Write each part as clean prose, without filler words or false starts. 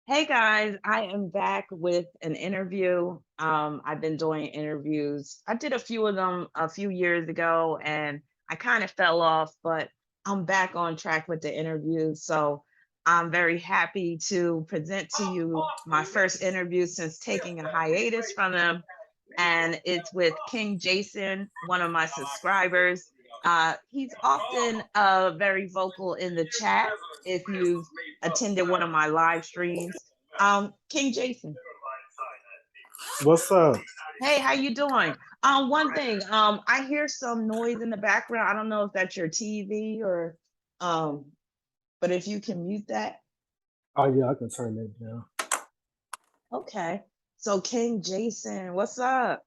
Hey guys, I am back with an interview. I've been doing interviews. I did a few of them a few years ago and I kind of fell off, but I'm back on track with the interviews. So I'm very happy to present to you my first interview since taking a hiatus from them. And it's with King Jason, one of my subscribers. He's often very vocal in the chat if you've attended one of my live streams. King Jason, What's up? hey, how you doing? One thing, I hear some noise in the background. I don't know if that's your TV or, um, but if you can mute that, Oh yeah, I can turn that down. okay. So King Jason, what's up?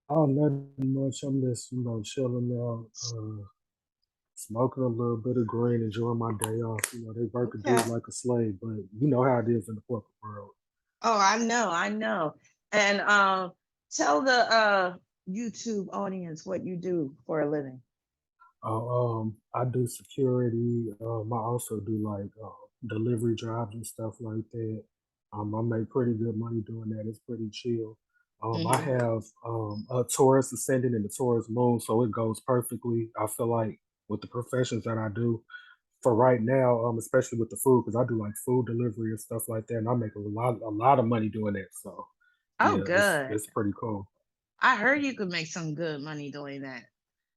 Oh, nothing much. I'm just chilling out, smoking a little bit of green, enjoying my day off. They work a Okay. dude like a slave, but you know how it is in the corporate world. Oh, I know. And tell the YouTube audience what you do for a living. I do security. I also do like delivery jobs and stuff like that. I make pretty good money doing that. It's pretty chill. I Hmm. have a Taurus ascendant and a Taurus moon, so it goes perfectly. I feel like with the professions that I do for right now, especially with the food, because I do like food delivery and stuff like that, and I make a lot of money doing that. So Oh, yeah, it's good. it's pretty cool. I heard you could make some good money doing that.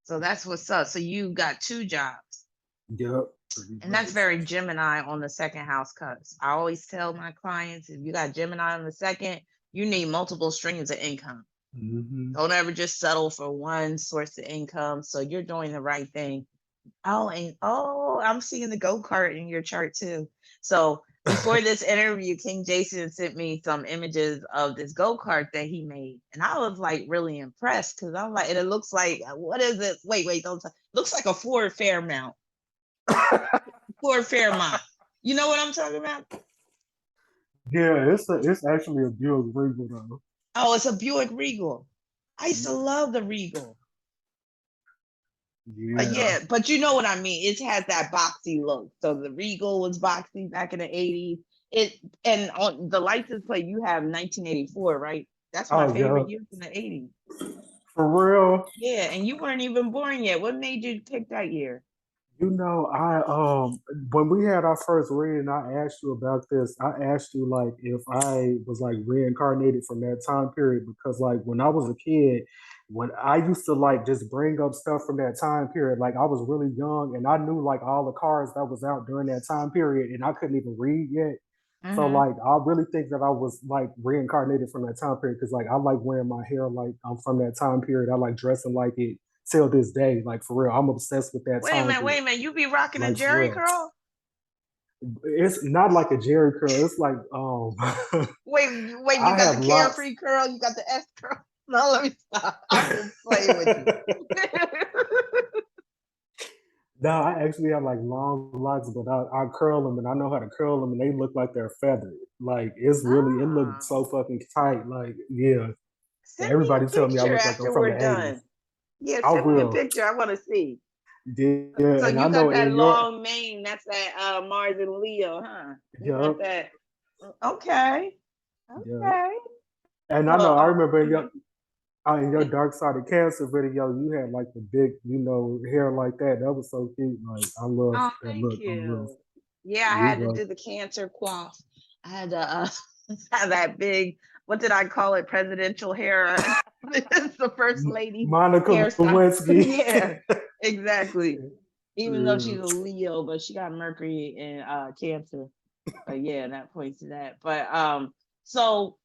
So that's what's up. So you got two jobs. Yep, pretty And that's much. very Gemini on the second house cuts. I always tell my clients if you got Gemini on the second, you need multiple streams of income. Hmm. Don't ever just settle for one source of income. So you're doing the right thing. I'm seeing the go-kart in your chart too. So before this interview, King Jason sent me some images of this go-kart that he made. And I was like really impressed because I'm like, and it looks like what is it? Wait, don't looks like a Ford Fairmount. Ford Fairmont. You know what I'm talking about? Yeah, it's actually a Buick Regal though. Oh, it's a Buick Regal. I used to love the Regal. Yeah. Yeah, but you know what I mean. It has that boxy look. So the Regal was boxy back in the 80s. It and on the license plate you have 1984, right? That's my Oh favorite yeah. year from the 80s. For real. Yeah, and you weren't even born yet. What made you pick that year? I when we had our first reading, I asked you about this. I asked you like if I was like reincarnated from that time period because like when I was a kid, when I used to like just bring up stuff from that time period, like I was really young and I knew like all the cars that was out during that time period and I couldn't even read yet. So Hmm. like I really think that I was like reincarnated from that time period because like I like wearing my hair like I'm from that time period. I like dressing like it till this day. Like for real, I'm obsessed with that Wait a time minute, wait period. a minute. You be rocking a Like for Jerry real, curl? it's not like a Jerry curl. It's like Wait, you I got the have lots. carefree curl, you got the S curl. No, let me stop. I'm just playing with you. No, I actually have like long locks, but I curl them and I know how to curl them and they look like they're feathered. Like it looks Ah, so fucking tight. Like yeah, send me everybody a tell me I picture look like I'm after from we're the '80s. done. Yeah, I send me a will. picture. I want to see. Yeah, So and I you know got that in your long mane. That's that Mars and Leo, huh? You got yep, that. Okay. yep. Okay. And So, I know I remember mhm. in your dark side of cancer video, you had like the big, hair like that. That was so cute. Like I love Oh, that thank look on real. you. Yeah, I You had to go. do the cancer quaff. I had to have that big, what did I call it? Presidential hair. It's the first lady Monica hairstyle. Lewinsky. Yeah, exactly. Even though Yeah. she's a Leo, but she got Mercury in Cancer. But yeah, that points to that. But so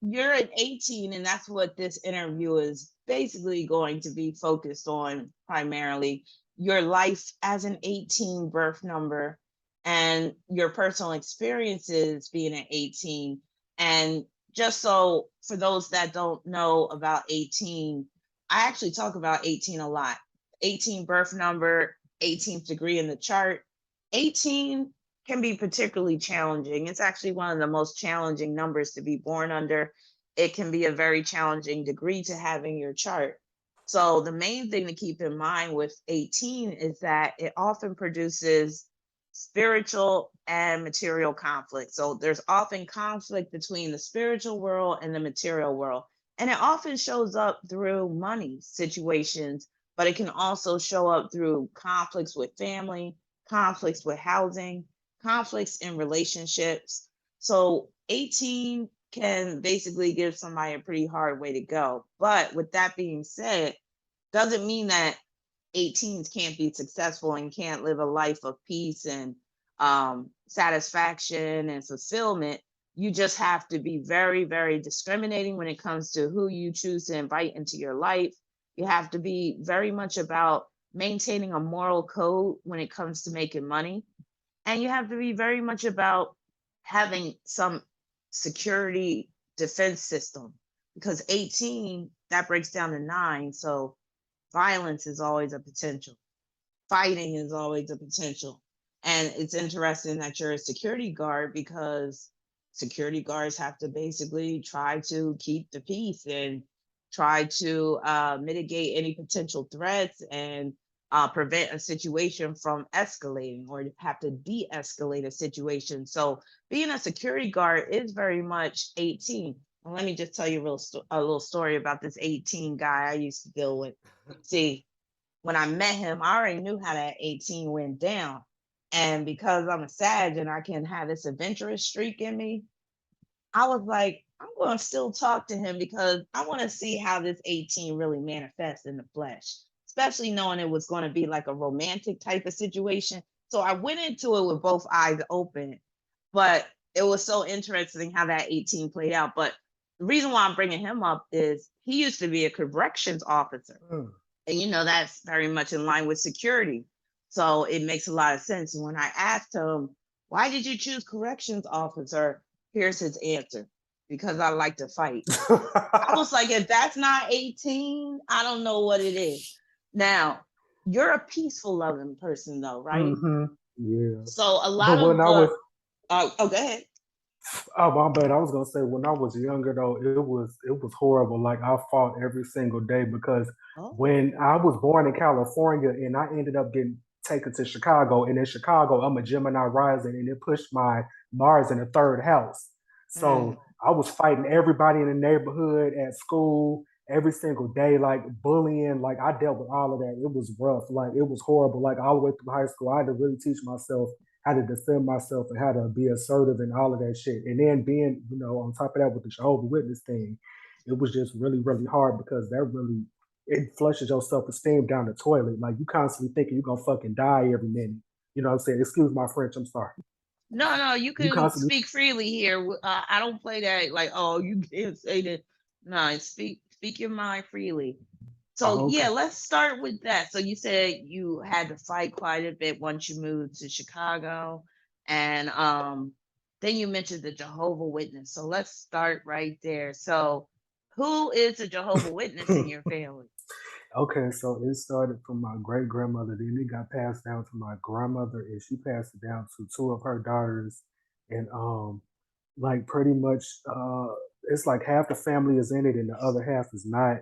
you're at 18, and that's what this interview is basically going to be focused on primarily your life as an 18 birth number and your personal experiences being an 18. And just so for those that don't know about 18, I actually talk about 18 a lot. 18 birth number, 18th degree in the chart. 18 can be particularly challenging. It's actually one of the most challenging numbers to be born under. It can be a very challenging degree to have in your chart. So, the main thing to keep in mind with 18 is that it often produces spiritual and material conflict. So there's often conflict between the spiritual world and the material world. And it often shows up through money situations, but it can also show up through conflicts with family, conflicts with housing, conflicts in relationships. So 18 can basically give somebody a pretty hard way to go. But with that being said, doesn't mean that 18s can't be successful and can't live a life of peace and satisfaction and fulfillment. You just have to be very, very discriminating when it comes to who you choose to invite into your life. You have to be very much about maintaining a moral code when it comes to making money. And you have to be very much about having some security defense system, because 18, that breaks down to 9. So violence is always a potential. Fighting is always a potential. And it's interesting that you're a security guard, because security guards have to basically try to keep the peace and try to mitigate any potential threats and prevent a situation from escalating, or have to de-escalate a situation. So being a security guard is very much 18. And let me just tell you a little story about this 18 guy I used to deal with. See, when I met him, I already knew how that 18 went down. And because I'm a Sag and I can have this adventurous streak in me, I was like, I'm going to still talk to him, because I want to see how this 18 really manifests in the flesh, especially knowing it was going to be like a romantic type of situation. So I went into it with both eyes open, but it was so interesting how that 18 played out. But the reason why I'm bringing him up is he used to be a corrections officer. Mm. And that's very much in line with security. So it makes a lot of sense. And when I asked him, why did you choose corrections officer? Here's his answer: because I like to fight. I was like, if that's not 18, I don't know what it is. Now, you're a peaceful, loving person, though, right? Mm-hmm. Yeah. So a But lot when of I was, the, go ahead. oh my bad, I was gonna say when I was younger though, it was horrible. Like I fought every single day because Oh, when I was born in California and I ended up getting taken to Chicago, and in Chicago I'm a Gemini rising, and it pushed my Mars in the third house. mm, So I was fighting everybody in the neighborhood, at school, every single day, like bullying. Like I dealt with all of that. It was rough. Like it was horrible. Like all the way through high school, I had to really teach myself how to defend myself and how to be assertive and all of that shit. And then being, on top of that with the Jehovah Witness thing, it was just really, really hard because that really it flushes your self esteem down the toilet. Like you constantly thinking you're gonna fucking die every minute. You know what I'm saying? Excuse my French, I'm sorry. no, you You can constantly speak freely here. I don't play that like, oh, you can't say that. No, speak your mind freely. So oh, yeah, okay. let's start with that. So you said you had to fight quite a bit once you moved to Chicago, and then you mentioned the Jehovah Witness. So let's start right there. So who is a Jehovah Witness in your family? Okay, so it started from my great grandmother, then it got passed down to my grandmother, and she passed it down to two of her daughters, and like pretty much it's like half the family is in it and the other half is not.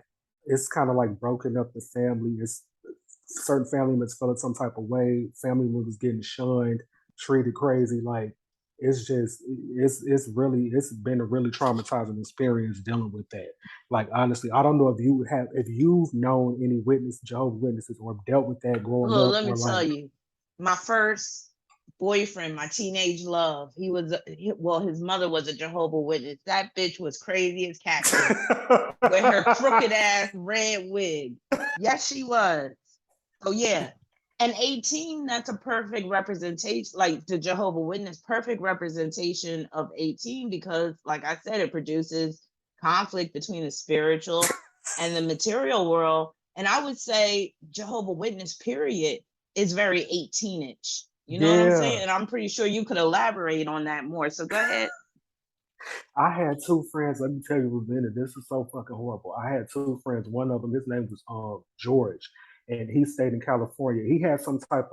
It's kind of like broken up the family. It's certain family members felt some type of way, family members getting shunned, treated crazy. Like it's been a really traumatizing experience dealing with that. Like honestly, I don't know if you've known any Jehovah Witnesses or dealt with that growing Look, up let me or tell like you, my first boyfriend, my teenage love, well, his mother was a Jehovah Witness. That bitch was crazy as cat shit with her crooked ass red wig. Yes, she was. So yeah. And 18, that's a perfect representation, like the Jehovah Witness, perfect representation of 18, because like I said, it produces conflict between the spiritual and the material world. And I would say Jehovah Witness, period, is very 18-ish. You know what I'm saying? yeah. And I'm pretty sure you could elaborate on that more. So go ahead. I had two friends. Let me tell you, Ravenna, this is so fucking horrible. I had two friends. One of them, his name was George, and he stayed in California. He had some type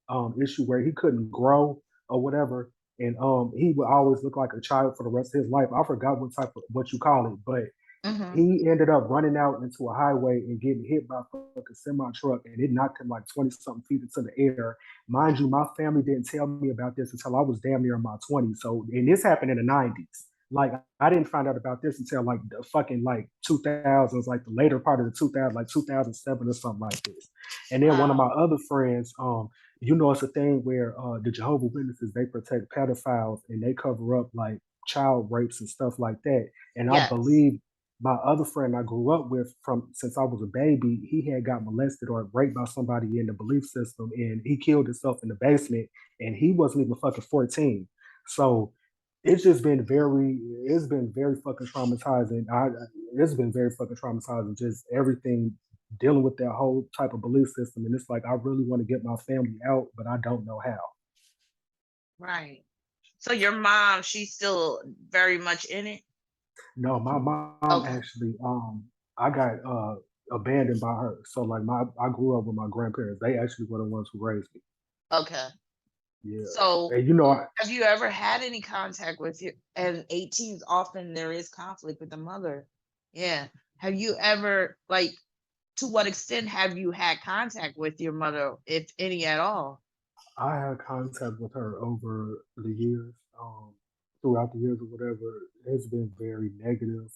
of issue where he couldn't grow or whatever, and he would always look like a child for the rest of his life. I forgot what you call it, but Mm-hmm. He ended up running out into a highway and getting hit by a fucking semi truck, and it knocked him like 20 something feet into the air. Mind you, my family didn't tell me about this until I was damn near in my 20s. So, and this happened in the 90s. Like, I didn't find out about this until like the fucking like 2000s, like the later part of the 2000s, like 2007 or something like this. And then one of my Wow. other friends, it's a thing where the Jehovah Witnesses, they protect pedophiles and they cover up like child rapes and stuff like that. And I Yes. believe my other friend I grew up with from since I was a baby, he had got molested or raped by somebody in the belief system, and he killed himself in the basement, and he wasn't even fucking 14. So it's been very fucking traumatizing. It's been very fucking traumatizing, just everything dealing with that whole type of belief system. And it's like I really want to get my family out, but I don't know how. Right. So your mom, she's still very much in it? No, my mom Okay. actually, I got abandoned by her. So like I grew up with my grandparents. They actually were the ones who raised me. Okay. Yeah, So and have you ever had any contact with your, and 18s often there is conflict with the mother. Yeah. Have you ever, like, to what extent have you had contact with your mother, if any at all? I had contact with her over the years, throughout the years or whatever. It's been very negative.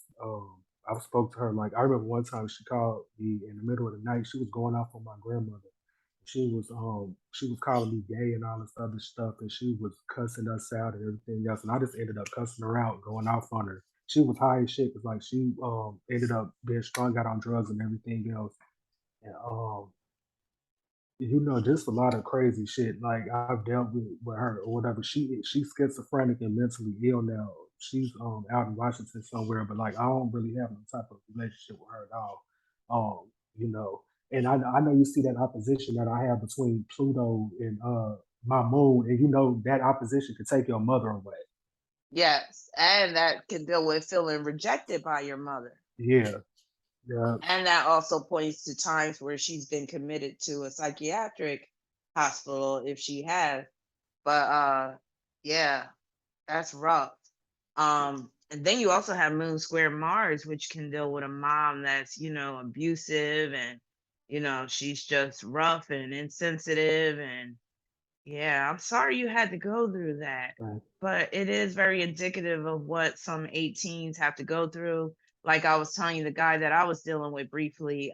I've spoke to her like I remember one time she called me in the middle of the night. She was going off on my grandmother. She was calling me gay and all this other stuff, and she was cussing us out and everything else. And I just ended up cussing her out, going off on her. She was high as shit because like she ended up being strung out on drugs and everything else. And just a lot of crazy shit. Like I've dealt with her or whatever. She's schizophrenic and mentally ill now. She's out in Washington somewhere, but like I don't really have no type of relationship with her at all. Um, you know, and I know you see that opposition that I have between Pluto and my moon, and that opposition could take your mother away. Yes. And that can deal with feeling rejected by your mother. Yeah, yeah. And that also points to times where she's been committed to a psychiatric hospital if she has. But yeah, that's rough. And then you also have Moon Square Mars, which can deal with a mom that's, abusive, and she's just rough and insensitive. And yeah, I'm sorry you had to go through that. Right. But it is very indicative of what some 18s have to go through. Like I was telling you, the guy that I was dealing with briefly,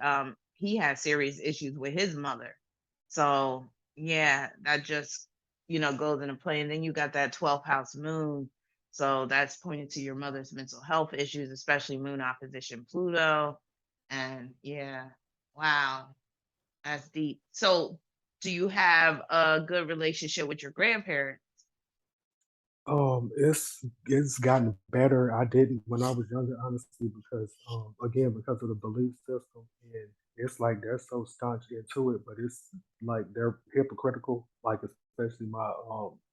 he had serious issues with his mother. So yeah, that just, goes into play. And then you got that 12th house moon. So that's pointing to your mother's mental health issues, especially moon opposition Pluto. And yeah, wow. That's deep. So, do you have a good relationship with your grandparents? It's gotten better. I didn't when I was younger, honestly, because again because of the belief system, and it's like they're so staunch into it, but it's like they're hypocritical. Like especially my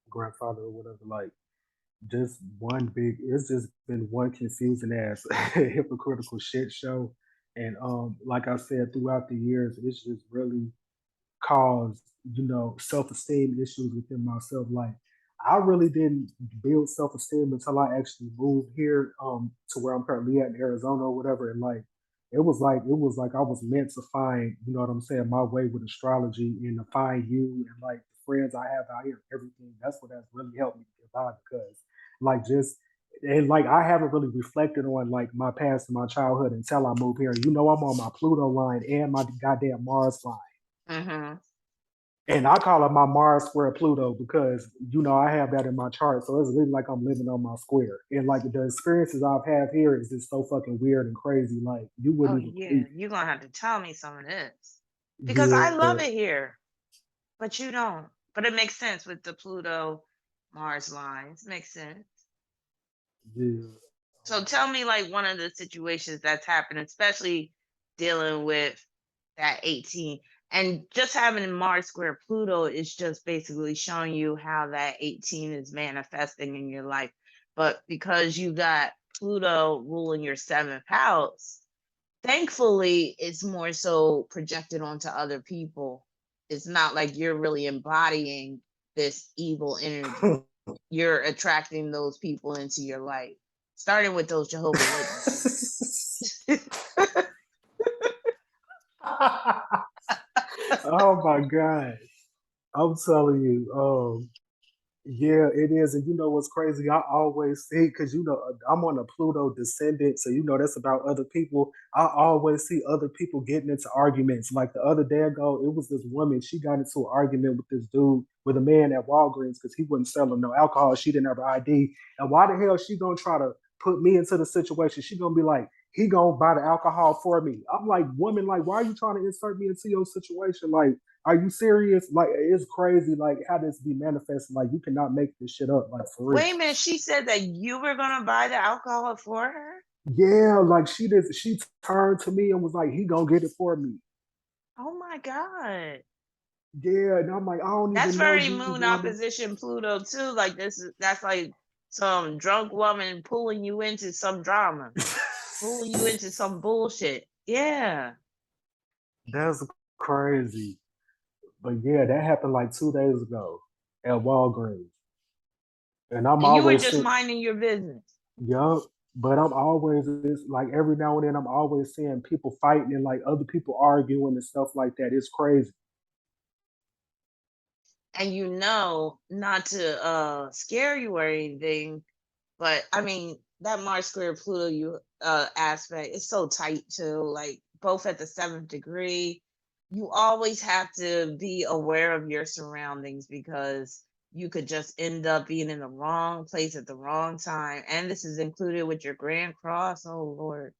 grandfather or whatever. Like just one big. It's just been one confusing ass hypocritical shit show, and like I said, throughout the years, it's just really caused, self-esteem issues within myself. Like I really didn't build self-esteem until I actually moved here to where I'm currently at in Arizona or whatever. And like it was like I was meant to find, you know what I'm saying, my way with astrology and to find you and like the friends I have out here, everything. That's what has really helped me get by because like just and like I haven't really reflected on like my past and my childhood until I moved here. I'm on my Pluto line and my goddamn Mars line. Mhm. And I call it my Mars square Pluto because I have that in my chart. So it's really like I'm living on my square. And like the experiences I've had here is just so fucking weird and crazy. Like you Oh wouldn't even yeah, believe. you're gonna have to tell me some of this because I Yeah, love it here, but you don't. But it makes sense with the Pluto Mars lines. Makes sense. yeah. So tell me, like, one of the situations that's happened, especially dealing with that 18. And just having Mars square Pluto is just basically showing you how that 18 is manifesting in your life. But because you got Pluto ruling your seventh house, thankfully it's more so projected onto other people. It's not like you're really embodying this evil energy. You're attracting those people into your life, starting with those Jehovah Witnesses. Oh my God. I'm telling you. Yeah, it is. And you know what's crazy? I always see, because I'm on a Pluto descendant, so that's about other people. I always see other people getting into arguments. Like the other day ago, it was this woman. She got into an argument with this dude, with a man at Walgreens, because he wasn't selling no alcohol. She didn't have an ID. And why the hell she gonna try to put me into the situation? She gonna be like, he gonna buy the alcohol for me. I'm like, woman, like, why are you trying to insert me into your situation? Like, are you serious? Like, it's crazy, like how this be manifested. Like, you cannot make this shit up, like, for real. Wait a minute, she said that you were gonna buy the alcohol for her? Yeah, like she did. She turned to me and was like, "He gonna get it for me." Oh my God. Yeah, and I'm like, "I don't That's even know very you, moon woman." opposition Pluto too. Like that's like some drunk woman pulling you into some drama, pulling you into some bullshit. Yeah. That's crazy. But yeah, that happened like 2 days ago at Walgreens, and I'm And you were always just seeing, minding your business. yup. But I'm always it's like every now and then I'm always seeing people fighting and like other people arguing and stuff like that. It's crazy. And not to scare you or anything, but I mean that Mars square Pluto you aspect is so tight too, like both at the 7th degree. You always have to be aware of your surroundings because you could just end up being in the wrong place at the wrong time. And this is included with your Grand Cross. Oh Lord.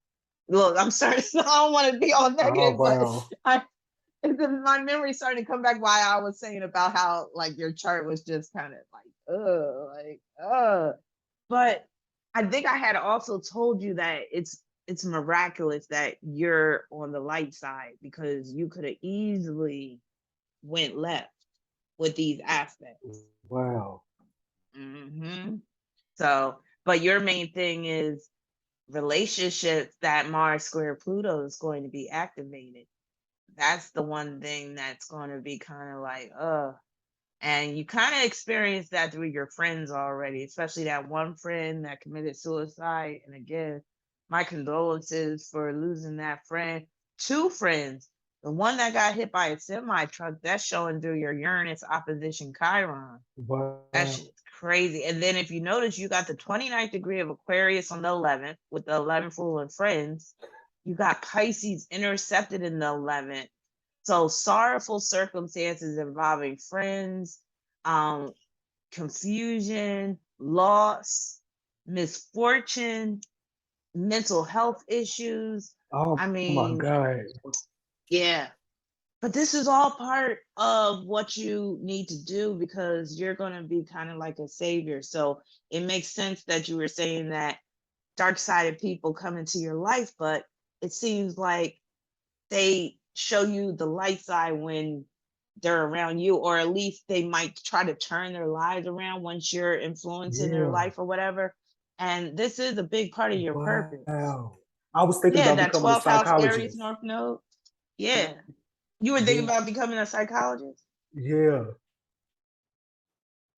Look, I'm sorry. I don't want to be all Oh negative, but wow. I my memory starting to come back why I was saying about how like your chart was just kind of like but I think I had also told you that it's miraculous that you're on the light side because you could have easily went left with these aspects. Wow. So, but your main thing is relationships that Mars square Pluto is going to be activated. That's the one thing that's going to be kind of like, and you kind of experienced that through your friends already, especially that one friend that committed suicide. And again, my condolences for losing that friend. Two friends. The one that got hit by a semi truck, that's showing through your Uranus opposition Chiron. That Wow. shit's crazy. And then if you notice, you got the 29th degree of Aquarius on the 11th with the 11th ruling friends. You got Pisces intercepted in the 11th. So sorrowful circumstances involving friends, um, confusion, loss, misfortune, mental health issues. Oh I my mean, God. yeah. But this is all part of what you need to do because you're going to be kind of like a savior. So it makes sense that you were saying that dark sided people come into your life, but it seems like they show you the light side when they're around you, or at least they might try to turn their lives around once you're influencing their Yeah. life or whatever. And this is a big part of your purpose. Wow. I was thinking Yeah, about that becoming a 12th house Aries psychologist. North Node. Yeah. You were thinking Yeah. about becoming a psychologist? Yeah.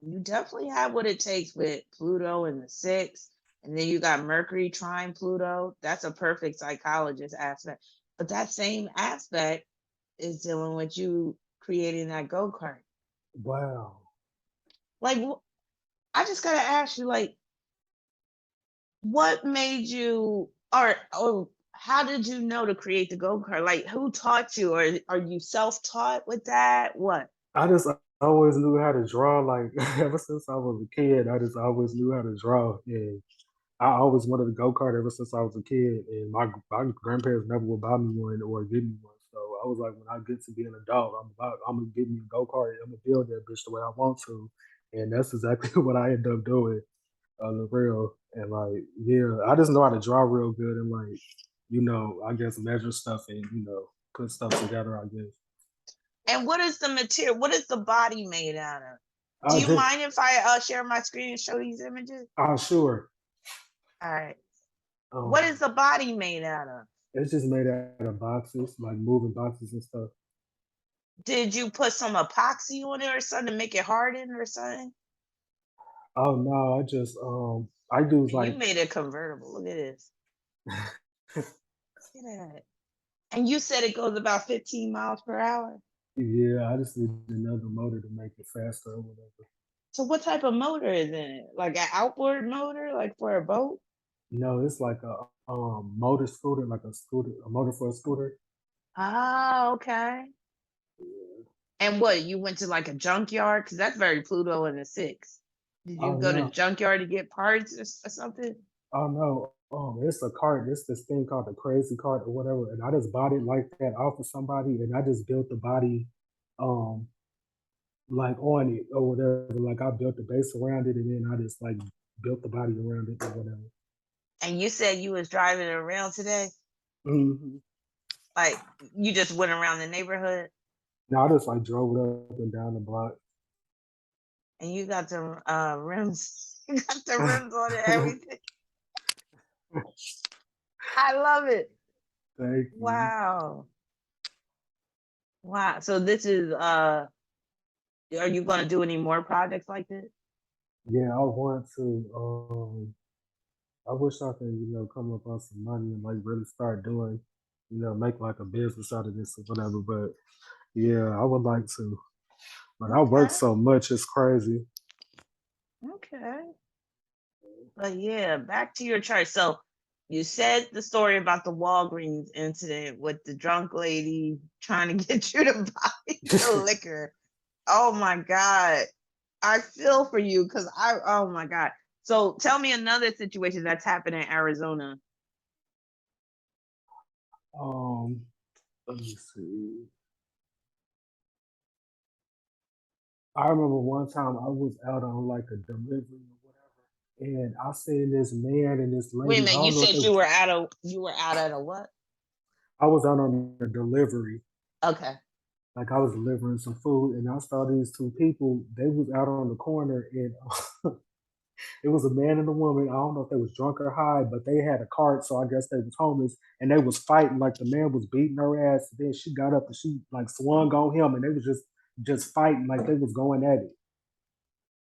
You definitely have what it takes with Pluto in the sixth. And then you got Mercury trine Pluto. That's a perfect psychologist aspect. But that same aspect is dealing with you creating that go-kart. Wow. Like, I just gotta ask you, like, what made you, or how did you know to create the go-kart? Like, who taught you, or are you self-taught with that? What? I just always knew how to draw. Like ever since I was a kid, I just always knew how to draw. And I always wanted a go kart ever since I was a kid. And my grandparents never would buy me one or give me one. So I was like, when I get to be an adult, I'm gonna get me a go kart. I'm gonna build that bitch the way I want to. And that's exactly what I ended up doing on the real. And like, yeah, I just know how to draw real good and like, I guess measure stuff and put stuff together. I guess. And what is the material? What is the body made out of? Do I you just, mind if I share my screen and show these images? sure. All right. What Um, is the body made out of? it's just made out of boxes, like moving boxes and stuff. Did you put some epoxy on it or something to make it harden or something? Oh no, I just I do And you like made a convertible. Look at this. Look at that. And you said it goes about 15 miles per hour. Yeah, I just need another motor to make it faster or whatever. So what type of motor is in it? Like an outboard motor, like for a boat? No, it's like a motor scooter, like a motor for a scooter. Ah, okay. And what, you went to like a junkyard? Because that's very Pluto in the six. Did you Oh go to no, junkyard to get parts or something? oh no, it's a cart. It's this thing called the crazy cart or whatever, and I just bought it like that off of somebody, and I just built the body, um, like on it or whatever. Like I built the base around it, and then I just like built the body around it or whatever. And you said you was driving it around today? Hmm. Like you just went around the neighborhood Now I just like drove it up and down the block. and you got the rims, you got the rims on it, everything. I love it. Thank you. Wow. Wow. So this is are you gonna do any more projects like this? Yeah, I want to. I wish I could, come up on some money and like really start doing, make like a business out of this or whatever. But yeah, I would like to. But I work Okay. so much, it's crazy. Okay. But yeah, back to your chart. So you said the story about the Walgreens incident with the drunk lady trying to get you to buy the liquor. Oh my God. I feel for you because oh my God. So tell me another situation that's happened in Arizona. um, let me see. I remember one time I was out on like a delivery or whatever, and I seen this man and this Wait a lady. I minute, you don't know if said they was. you were out at a what? I was out on a delivery, Okay. like I was delivering some food, and I saw these two people. They was out on the corner, and it was a man and a woman. I don't know if they was drunk or high, but they had a cart, so I guess they was homeless, and they was fighting. Like the man was beating her ass. Then she got up and she like swung on him, and they was just fighting like they was going at it.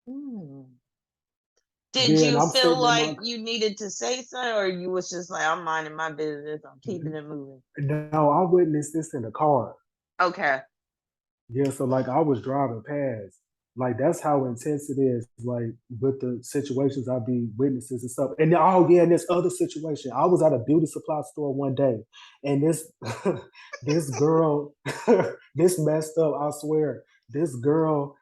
Hmm. Did Yeah, and you I'm feel sitting in like my. you needed to say so, or you was just like, I'm minding my business, I'm keeping it moving? No, I witnessed this in the car. Okay. Yeah, so like I was driving past. Like that's how intense it is, like with the situations I be witnesses and stuff. And then, oh yeah, and this other situation. I was at a beauty supply store one day, and this this girl, this messed up, I swear. This girl,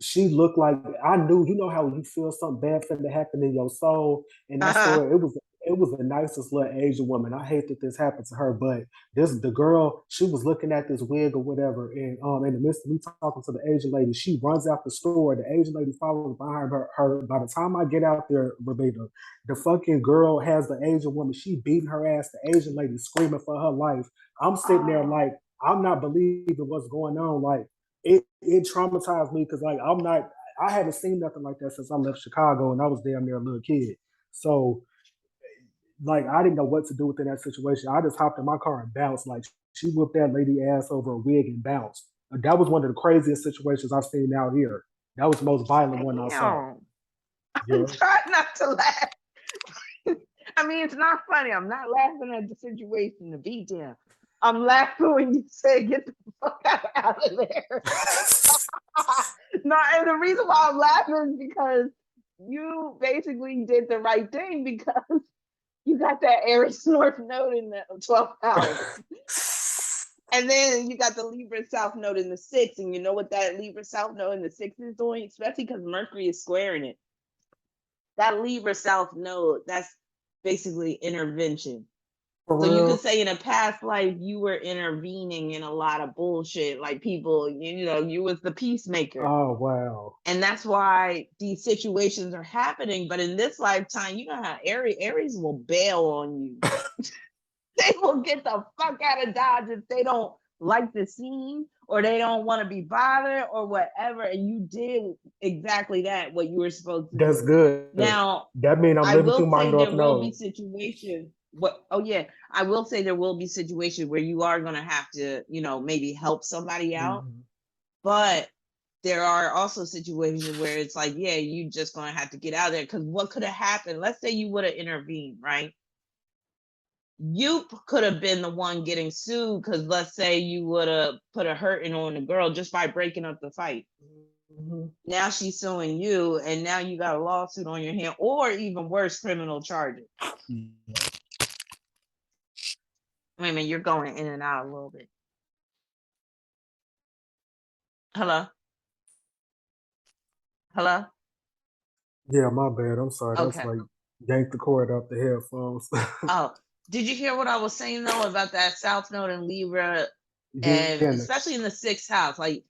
she looked like I knew, how you feel something bad finna happen in your soul. And I Uh-huh. swear it was the nicest little Asian woman. I hate that this happened to her, but the girl, she was looking at this wig or whatever, and in the midst of me talking to the Asian lady, she runs out the store. The Asian lady follows behind her. By the time I get out there, Rebecca, the fucking girl has the Asian woman. She beating her ass. The Asian lady screaming for her life. I'm sitting there Oh, like I'm not believing what's going on. Like it traumatized me because like I'm not. I haven't seen nothing like that since I left Chicago and I was damn near a little kid. So like I didn't know what to do within that situation. I just hopped in my car and bounced. Like she whipped that lady ass over a wig and bounced. That was one of the craziest situations I've seen out here. That was the most violent one I saw. damn. I'm Yeah. trying not to laugh. I mean, it's not funny. I'm not laughing at the situation, the beat down. I'm laughing when you say, get the fuck out of there. No, and the reason why I'm laughing is because you basically did the right thing because you got that Aries North node in the 12th house. And then you got the Libra South node in the sixth. And you know what that Libra South node in the sixth is doing? Especially because Mercury is squaring it. That Libra South node, that's basically intervention. For So you could real? say in a past life you were intervening in a lot of bullshit, like people, you was the peacemaker. Oh wow. And that's why these situations are happening. But in this lifetime, you know how Aries will bail on you. They will get the fuck out of Dodge if they don't like the scene or they don't want to be bothered or whatever. And you did exactly that, what you were supposed to That's do. good. Now, That means I'm I living through will my say there North will be Node. situations. What? Oh yeah, I will say there will be situations where you are gonna have to, maybe help somebody out. Mhm. But there are also situations where it's like, yeah, you just gonna have to get out of there because what could have happened? Let's say you would have intervened, right? you could have been the one getting sued because let's say you would have put a hurting on the girl just by breaking up the fight. Mhm. Now she's suing you, and now you got a lawsuit on your hand, or even worse, criminal charges. Yeah. Wait a minute, you're going in and out a little bit. Hello? Hello? Yeah, my bad. I'm sorry. That's Okay. like yanked the cord out the headphones. Oh, did you hear what I was saying though about that South Node and Libra, and Yeah. especially in the sixth house, like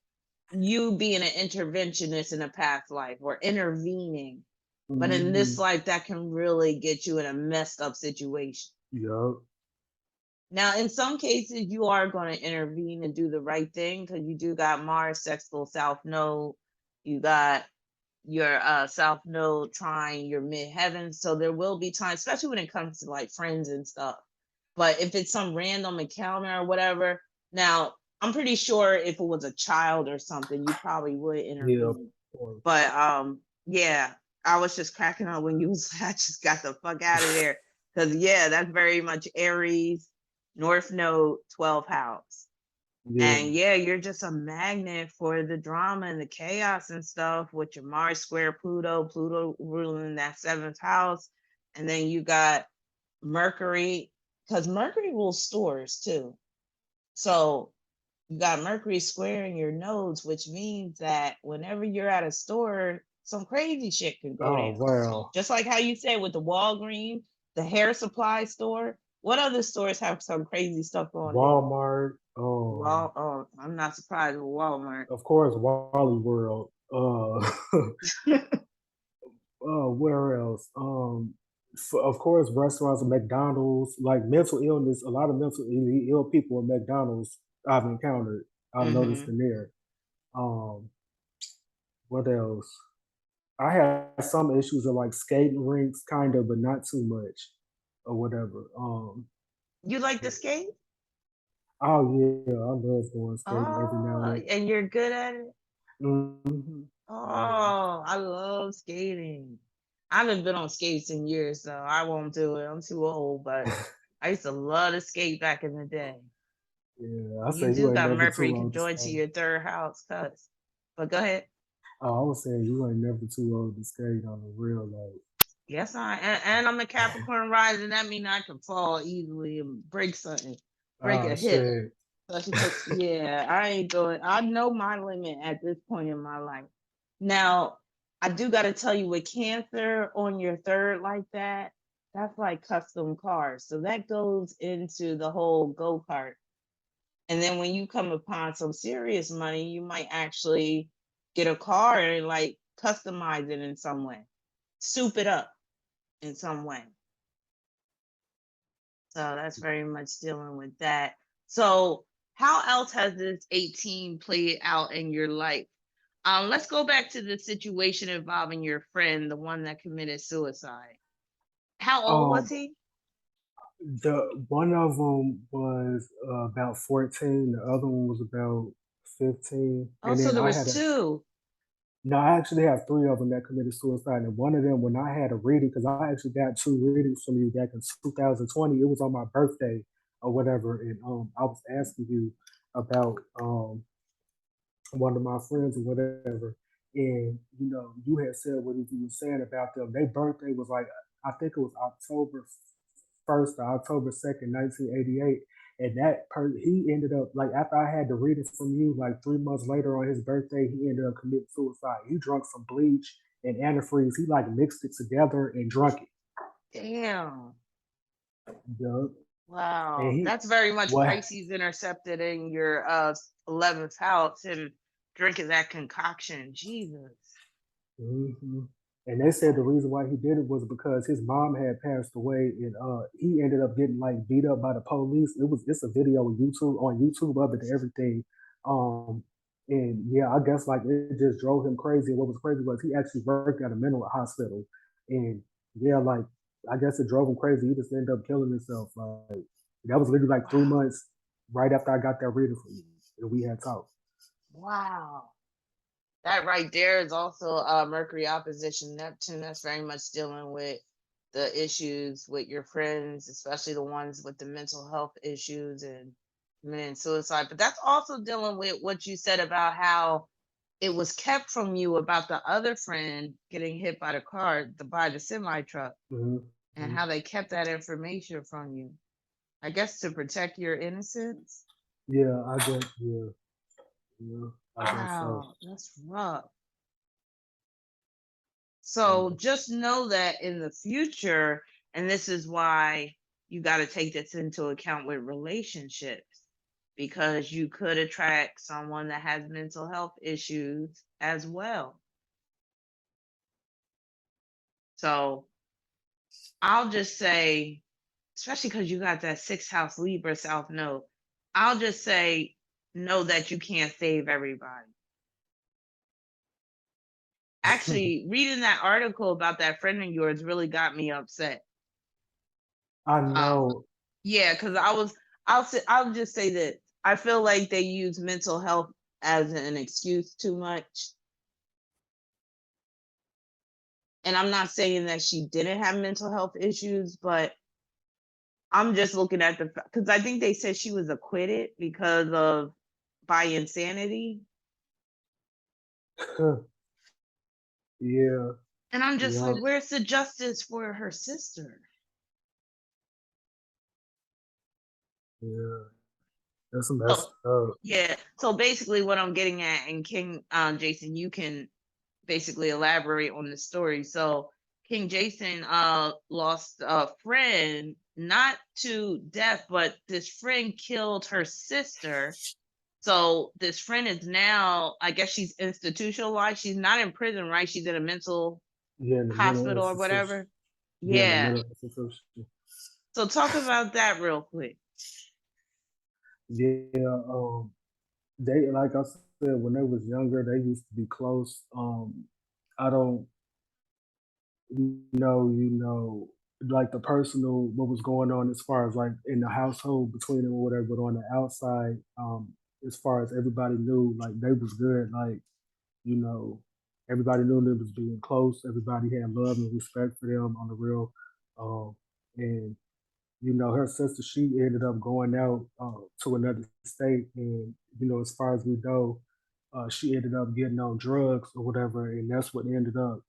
you being an interventionist in a past life or intervening, but in this Mhm. life, that can really get you in a messed up situation. Yup. Now, in some cases, you are going to intervene and do the right thing because you do got Mars sextile South Node, you got your South Node trying your midheaven. So there will be times, especially when it comes to like friends and stuff. But if it's some random encounter or whatever, now I'm pretty sure if it was a child or something, you probably would Yeah, of intervene. course. But yeah, I was just cracking up when you was I just got the fuck out of there. Cause yeah, that's very much Aries, North Node, 12th house. Yeah. And yeah, you're just a magnet for the drama and the chaos and stuff with your Mars square Pluto, Pluto ruling that seventh house. And then you got Mercury, because Mercury rules stores too. So you got Mercury square in your nodes, which means that whenever you're at a store, some crazy shit can go Oh down. wow. Just like how you said with the Walgreens, the hair supply store. What other stores have some crazy stuff going down? Walmart. Oh, I'm not surprised with Walmart. Of course, Wally World. Where else? Of course, restaurants and McDonald's. Like mental illness, a lot of mentally ill people at McDonald's I've encountered. I've noticed Hmm. in there. Um, what else? I had some issues of like skating rinks, kind of, but not too much, or whatever. You like to skate? Oh yeah, I love going skating every now Oh, and and you're good at it? then. Hmm. Yeah. Oh, I love skating. I haven't been on skates in years, so I won't do it. I'm too old, but I used to love to skate back in the day. Yeah, I You say you do ain't got never Mercury too old to conjoined to skate. your third house, cuz. But go ahead. Oh, I was saying you ain't never too old to skate on the real like. Yes, and I'm a Capricorn rising. That means I can fall easily and break something, break Oh a hip. shit. Especially because, yeah, I ain't doing, I know my limit at this point in my life. Now, I do got to tell you, with Cancer on your third like that, that's like custom cars. So that goes into the whole go-kart. And then when you come upon some serious money, you might actually get a car and like customize it in some way, soup it up in some way. So that's very much dealing with that. So how else has this 18 played out in your life? Let's go back to the situation involving your friend, the one that committed suicide. How old was Um, he? the one of them was about 14. The other one was about 15. Oh, And so then there I was had a two. no, I actually have three of them that committed suicide. And one of them, when I had a reading, because I actually got two readings from you back in 2020, it was on my birthday or whatever. And I was asking you about one of my friends or whatever. And, you know, you had said what you were saying about them. Their birthday was like, I think it was October 1st to October 2nd, 1988. And he ended up, like, after I had the reading from you, like 3 months later on his birthday, he ended up committing suicide. He drunk some bleach and antifreeze. He, like, mixed it together and drunk it. Damn. Yup. And Wow. he, That's very much what? Pisces intercepted in your 11th house and drinking that concoction. Jesus. Hmm. And they said the reason why he did it was because his mom had passed away, and he ended up getting like beat up by the police. It's a video on YouTube of it and everything. Um, and yeah, I guess like it just drove him crazy. And what was crazy was he actually worked at a mental hospital, and yeah, like I guess it drove him crazy. He just ended up killing himself. Like that was literally like three Wow. months right after I got that reading from you, and we had talked. Wow. That right there is also Mercury opposition Neptune. That's very much dealing with the issues with your friends, especially the ones with the mental health issues and committing suicide. But that's also dealing with what you said about how it was kept from you about the other friend getting hit by the car, by the semi truck, Hmm. and how they kept that information from you. I guess to protect your innocence. Yeah, I guess. Yeah, yeah, I guess so. Wow, that's rough. Yeah. So just know that in the future, and this is why you got to take this into account with relationships, because you could attract someone that has mental health issues as well. So I'll just say, especially because you got that sixth house Libra South Node, I'll just say, know that you can't save everybody. Actually, reading that article about that friend of yours really got me upset. I Um, know. yeah, because I'll just say that I feel like they use mental health as an excuse too much. And I'm not saying that she didn't have mental health issues, but I'm just looking at because I think they said she was acquitted because of by insanity. Yeah, And I'm just yeah, like, where's the justice for her sister? yeah. That's So messed up. yeah. So basically what I'm getting at, and King Jason, you can basically elaborate on the story. So King Jason lost a friend, not to death, but this friend killed her sister. So this friend is now, I guess she's institutionalized. She's not in prison, right? She's in a mental Yeah, in the mental hospital or institution. whatever. Yeah, in the Yeah. mental institution. So talk about that real quick. Yeah, they like I said when they was younger, they used to be close. I don't know, like the personal what was going on as far as like in the household between them or whatever, but on the outside, as far as everybody knew, like they was good. Like you know, everybody knew they was being close. Everybody had love and respect for them on the real. And her sister, she ended up going out to another state, and as far as we know, she ended up getting on drugs or whatever, and that's what ended up,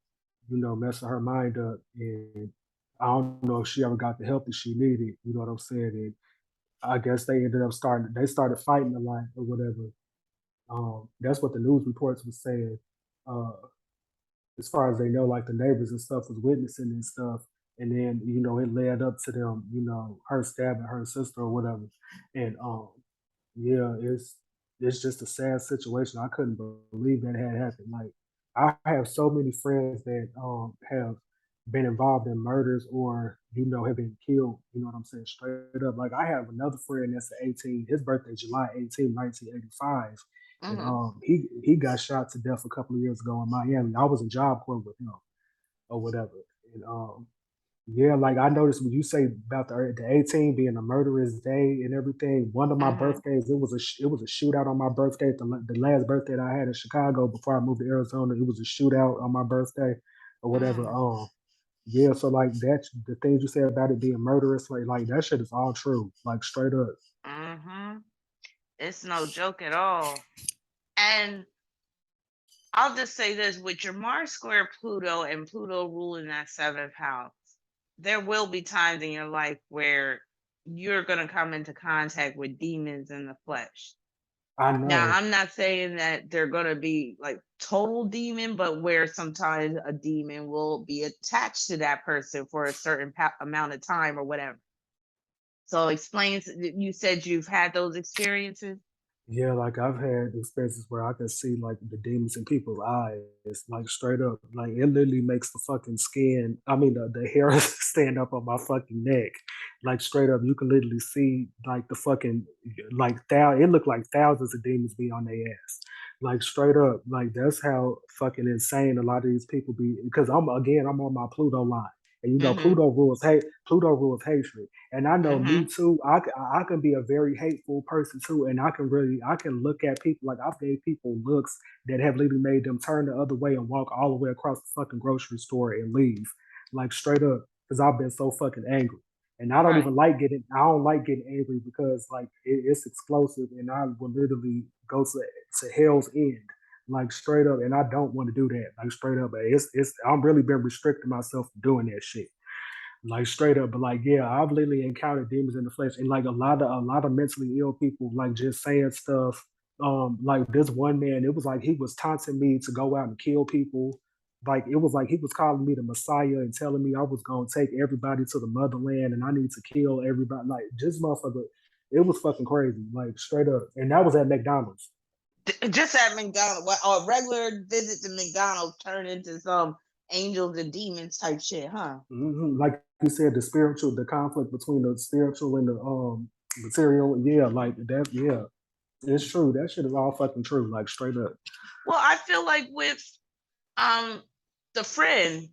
messing her mind up. And I don't know if she ever got the help that she needed. You know what I'm saying? And I guess they ended up They started fighting a lot or whatever. That's what the news reports was saying. Uh, as far as they know, like the neighbors and stuff was witnessing and stuff. And then, it led up to them, her stabbing her sister or whatever. And yeah, it's just a sad situation. I couldn't believe that had happened. Like I have so many friends that have been involved in murders or, have been killed, you know what I'm saying, straight up. Like I have another friend that's 18, his birthday July 18, 1985. And Hmm. he got shot to death a couple of years ago in Miami. I was in Job Corps with him or whatever. And yeah, like I noticed when you say about the 18 being a murderous day and everything. One of my Hmm. birthdays, it was a shootout on my birthday. The last birthday that I had in Chicago before I moved to Arizona, it was a shootout on my birthday or whatever. Hmm. Yeah, so like that's the things you said about it being murderous, like that shit is all true, like straight up. Hmm. It's no joke at all. And I'll just say this, with your Mars square Pluto and Pluto ruling that seventh house, there will be times in your life where you're going to come into contact with demons in the flesh. I Now, know. I'm not saying that they're going to be like total demon, but where sometimes a demon will be attached to that person for a certain amount of time or whatever. So, explain, you said you've had those experiences. Yeah, like I've had experiences where I can see like the demons in people's eyes, like straight up. Like it literally makes the fucking skin, I mean the hair stand up on my fucking neck. Like straight up, you can literally see like the fucking it looked like thousands of demons be on their ass. Like straight up. Like that's how fucking insane a lot of these people be because I'm on my Pluto line. And Mm-hmm. Pluto rules hatred. And I know me Mm-hmm. too. I can be a very hateful person too, and I can look at people like I've gave people looks that have literally made them turn the other way and walk all the way across the fucking grocery store and leave, like straight up. because I've been so fucking angry. And I don't Right. even like getting. I don't like getting angry because like it's explosive, and I will literally go to hell's end, like straight up. And I don't want to do that, like straight up. But it's. I'm really been restricting myself from doing that shit, like straight up. But like, yeah, I've literally encountered demons in the flesh, and like a lot of mentally ill people, like just saying stuff. Like this one man, it was like he was taunting me to go out and kill people. Like it was like he was calling me the Messiah and telling me I was gonna take everybody to the motherland and I need to kill everybody. Like just motherfucker, it was fucking crazy, like straight up. And that was at McDonald's. Just at McDonald's, a regular visit to McDonald's turned into some angels and demons type shit, huh? Like you said, the conflict between the spiritual and the material. Yeah, like that. Yeah, it's true. That shit is all fucking true. Like straight up. Well, I feel like with um the friend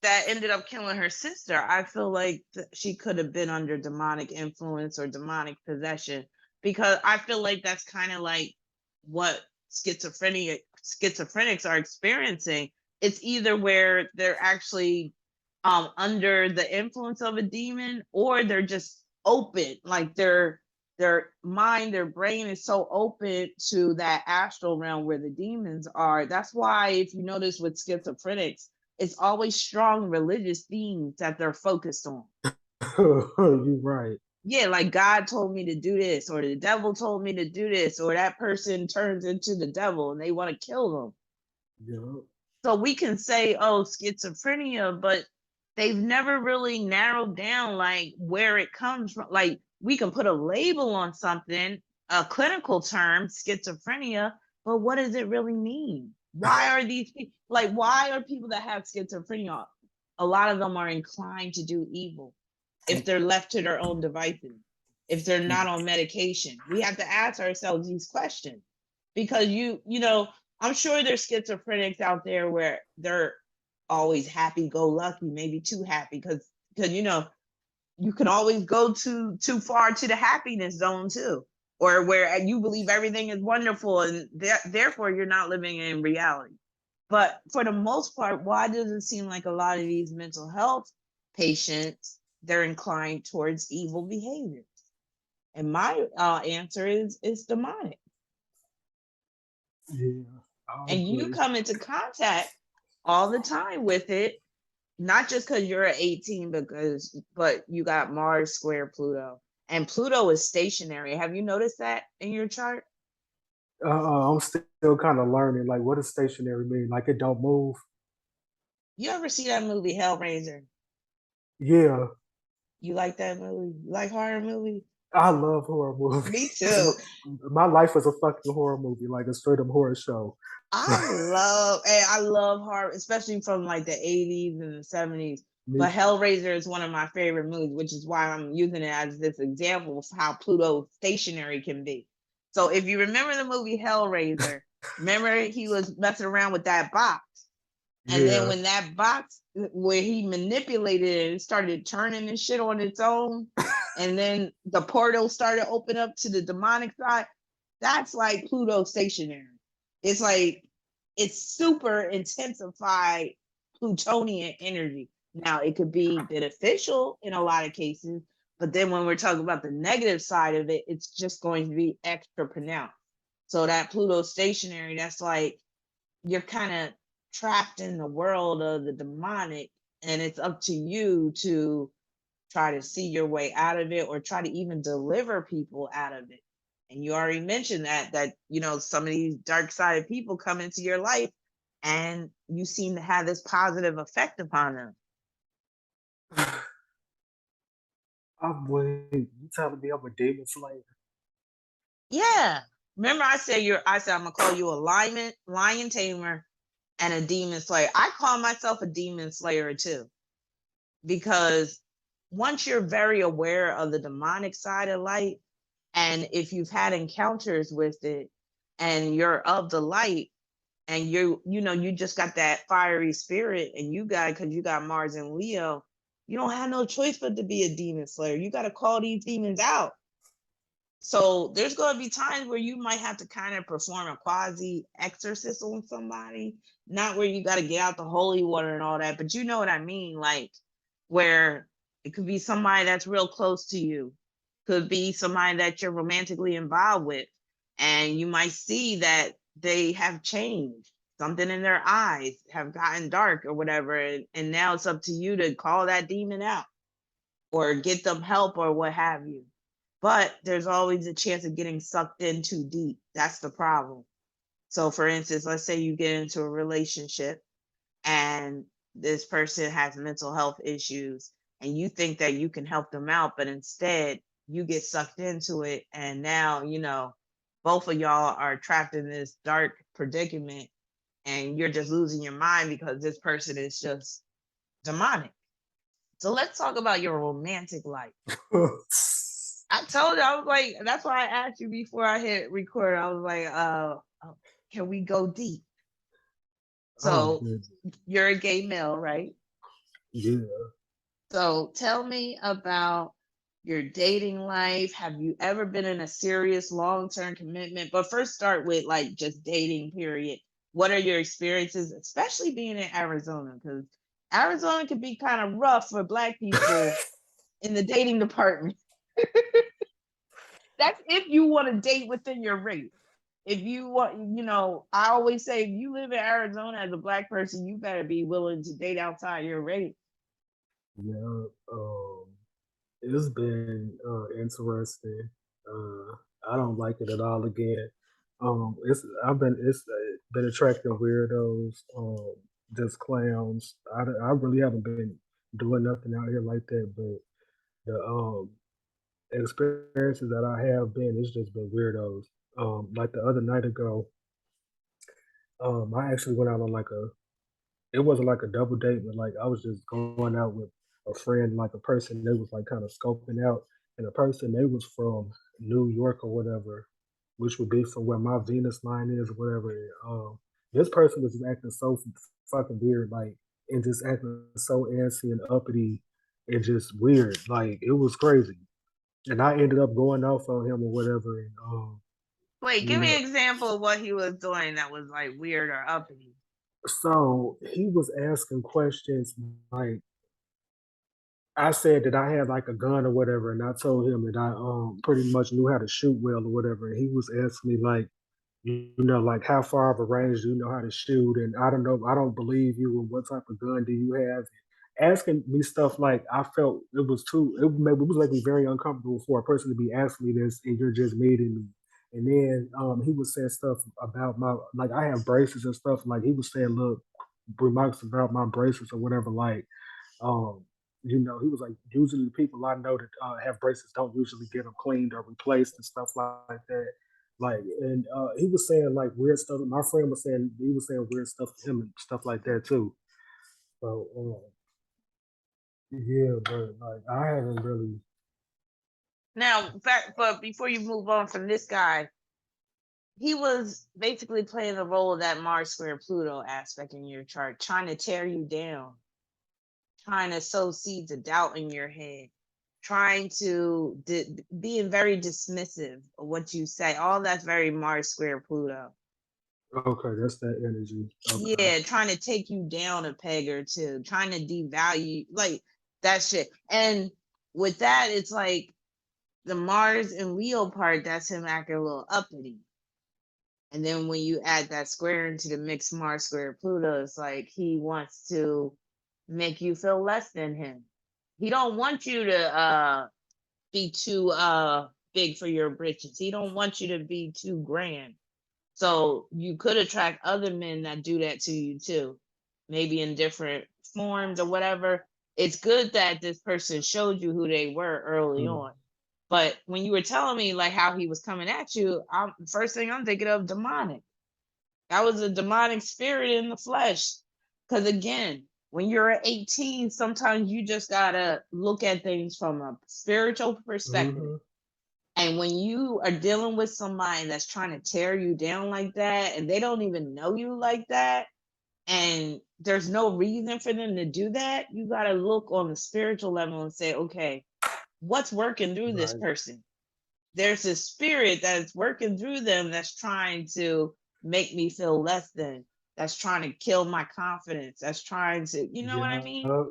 that ended up killing her sister, I feel like she could have been under demonic influence or demonic possession, because I feel like that's kind of like what schizophrenics are experiencing. It's either where they're actually under the influence of a demon, or they're just open, like their mind, their brain is so open to that astral realm where the demons are. That's why if you notice with schizophrenics, it's always strong religious themes that they're focused on. You right. Yeah, like God told me to do this, or the devil told me to do this, or that person turns into the devil and they want to kill them. Yeah. So we can say, oh, schizophrenia, but they've never really narrowed down like where it comes from. Like we can put a label on something, a clinical term, schizophrenia, but what does it really mean? Why are these people like, why are people that have schizophrenia, a lot of them are inclined to do evil if they're left to their own devices, if they're not on medication? We have to ask ourselves these questions, because I'm sure there's schizophrenics out there where they're always happy-go-lucky, maybe too happy, because you can always go too far to the happiness zone too, or where you believe everything is wonderful and therefore you're not living in reality. But for the most part, why does it seem like a lot of these mental health patients, they're inclined towards evil behavior? And my answer is demonic. Yeah. I And you agree. come into contact all the time with it, not just because you're at 18, but you got Mars square Pluto, and Pluto is stationary. Have you noticed that in your chart? I'm still kind of learning. Like, what does stationary mean? Like, it don't move. You ever see that movie Hellraiser? Yeah, You like that movie? You like horror movies? I love horror movies. Me too. My life is a fucking horror movie, like a straight up horror show. I love horror, especially from like the 80s and the 70s. Me, But Hellraiser is one of my favorite movies, which is why I'm using it as this example of how Pluto stationary can be. So if you remember the movie Hellraiser, remember he was messing around with that box. And then yeah. when that box, where he manipulated it, it started turning and shit on its own, and then the portal started open up to the demonic side. That's like Pluto stationary. It's like it's super intensified Plutonian energy. Now it could be beneficial in a lot of cases, but then when we're talking about the negative side of it, it's just going to be extra pronounced. So that Pluto stationary, that's like you're kind of trapped in the world of the demonic, and it's up to you to try to see your way out of it, or try to even deliver people out of it. And you already mentioned that some of these dark sided people come into your life and you seem to have this positive effect upon them. I'm wait. You telling me I'm a demon slayer? Yeah, remember I said I'm gonna call you a lion tamer and a demon slayer. I call myself a demon slayer too, because once you're very aware of the demonic side of light, and if you've had encounters with it and you're of the light, and you just got that fiery spirit, and because you got Mars and Leo, you don't have no choice but to be a demon slayer. You got to call these demons out. So there's going to be times where you might have to kind of perform a quasi exorcist on somebody, not where you got to get out the holy water and all that, but you know what I mean. Like where it could be somebody that's real close to you, could be somebody that you're romantically involved with, and you might see that they have changed. Something in their eyes have gotten dark or whatever, and now it's up to you to call that demon out or get them help or what have you. But there's always a chance of getting sucked in too deep. That's the problem. So, for instance, let's say you get into a relationship and this person has mental health issues and you think that you can help them out, but instead you get sucked into it. And now, both of y'all are trapped in this dark predicament and you're just losing your mind because this person is just demonic. So let's talk about your romantic life. I told you, I was like, that's why I asked you before I hit record. I was like, can we go deep? So you're a gay male, right? Yeah. So tell me about your dating life. Have you ever been in a serious long-term commitment? But first start with like just dating, period. What are your experiences, especially being in Arizona? Because Arizona can be kind of rough for Black people in the dating department. That's if you want to date within your race. If you want, I always say if you live in Arizona as a Black person, you better be willing to date outside your race. Yeah. It's been interesting. I don't like it at all again. It's been attracting weirdos, just clowns. I really haven't been doing nothing out here like that, but the experiences that I have been, it's just been weirdos. Like the other night ago, I actually went out on like it wasn't like a double date, but like I was just going out with a friend, like a person they was like kind of scoping out, and a person they was from New York or whatever, which would be from where my Venus line is or whatever. This person was acting so fucking weird, like and just acting so antsy and uppity and just weird. Like it was crazy. And I ended up going off on him or whatever. And Wait, you give me know, an example of what he was doing that was like weird or uppity. so he was asking questions like I said that I had like a gun or whatever, and I told him that I pretty much knew how to shoot well or whatever. And he was asking me like, like how far of a range do you know how to shoot? And I don't know, I don't believe you. And what type of gun do you have? Asking me stuff like I felt it was making me very uncomfortable for a person to be asking me this, and you're just meeting me. And then he was saying stuff about my like I have braces and stuff. Like he was saying, look, remarks about my braces or whatever. Like um, he was like, usually the people I know that have braces don't usually get them cleaned or replaced and stuff like that. Like, and he was saying like weird stuff. My friend was saying he was saying weird stuff to him and stuff like that too. So yeah, but like I haven't really. Now, but before you move on from this guy, he was basically playing the role of that Mars square Pluto aspect in your chart, trying to tear you down, trying to sow seeds of doubt in your head, trying to being very dismissive of what you say. All that's very Mars square Pluto. Okay, that's that energy. Okay. Yeah, trying to take you down a peg or two, trying to devalue like that shit. And with that, it's like the Mars and Leo part, that's him acting a little uppity. And then when you add that square into the mixed Mars square Pluto, it's like he wants to make you feel less than him. He don't want you to be too big for your britches. He don't want you to be too grand. So you could attract other men that do that to you too, maybe in different forms or whatever. It's good that this person showed you who they were early Mm. on. But when you were telling me like how he was coming at you, first thing I'm thinking of demonic. That was a demonic spirit in the flesh. Because again, when you're 18, sometimes you just gotta look at things from a spiritual perspective. Mm-hmm. And when you are dealing with somebody that's trying to tear you down like that, and they don't even know you like that, and there's no reason for them to do that, you got to look on the spiritual level and say, okay, what's working through this Right. person? There's a spirit that's working through them that's trying to make me feel less than, that's trying to kill my confidence, that's trying to, you know what I mean? Yeah.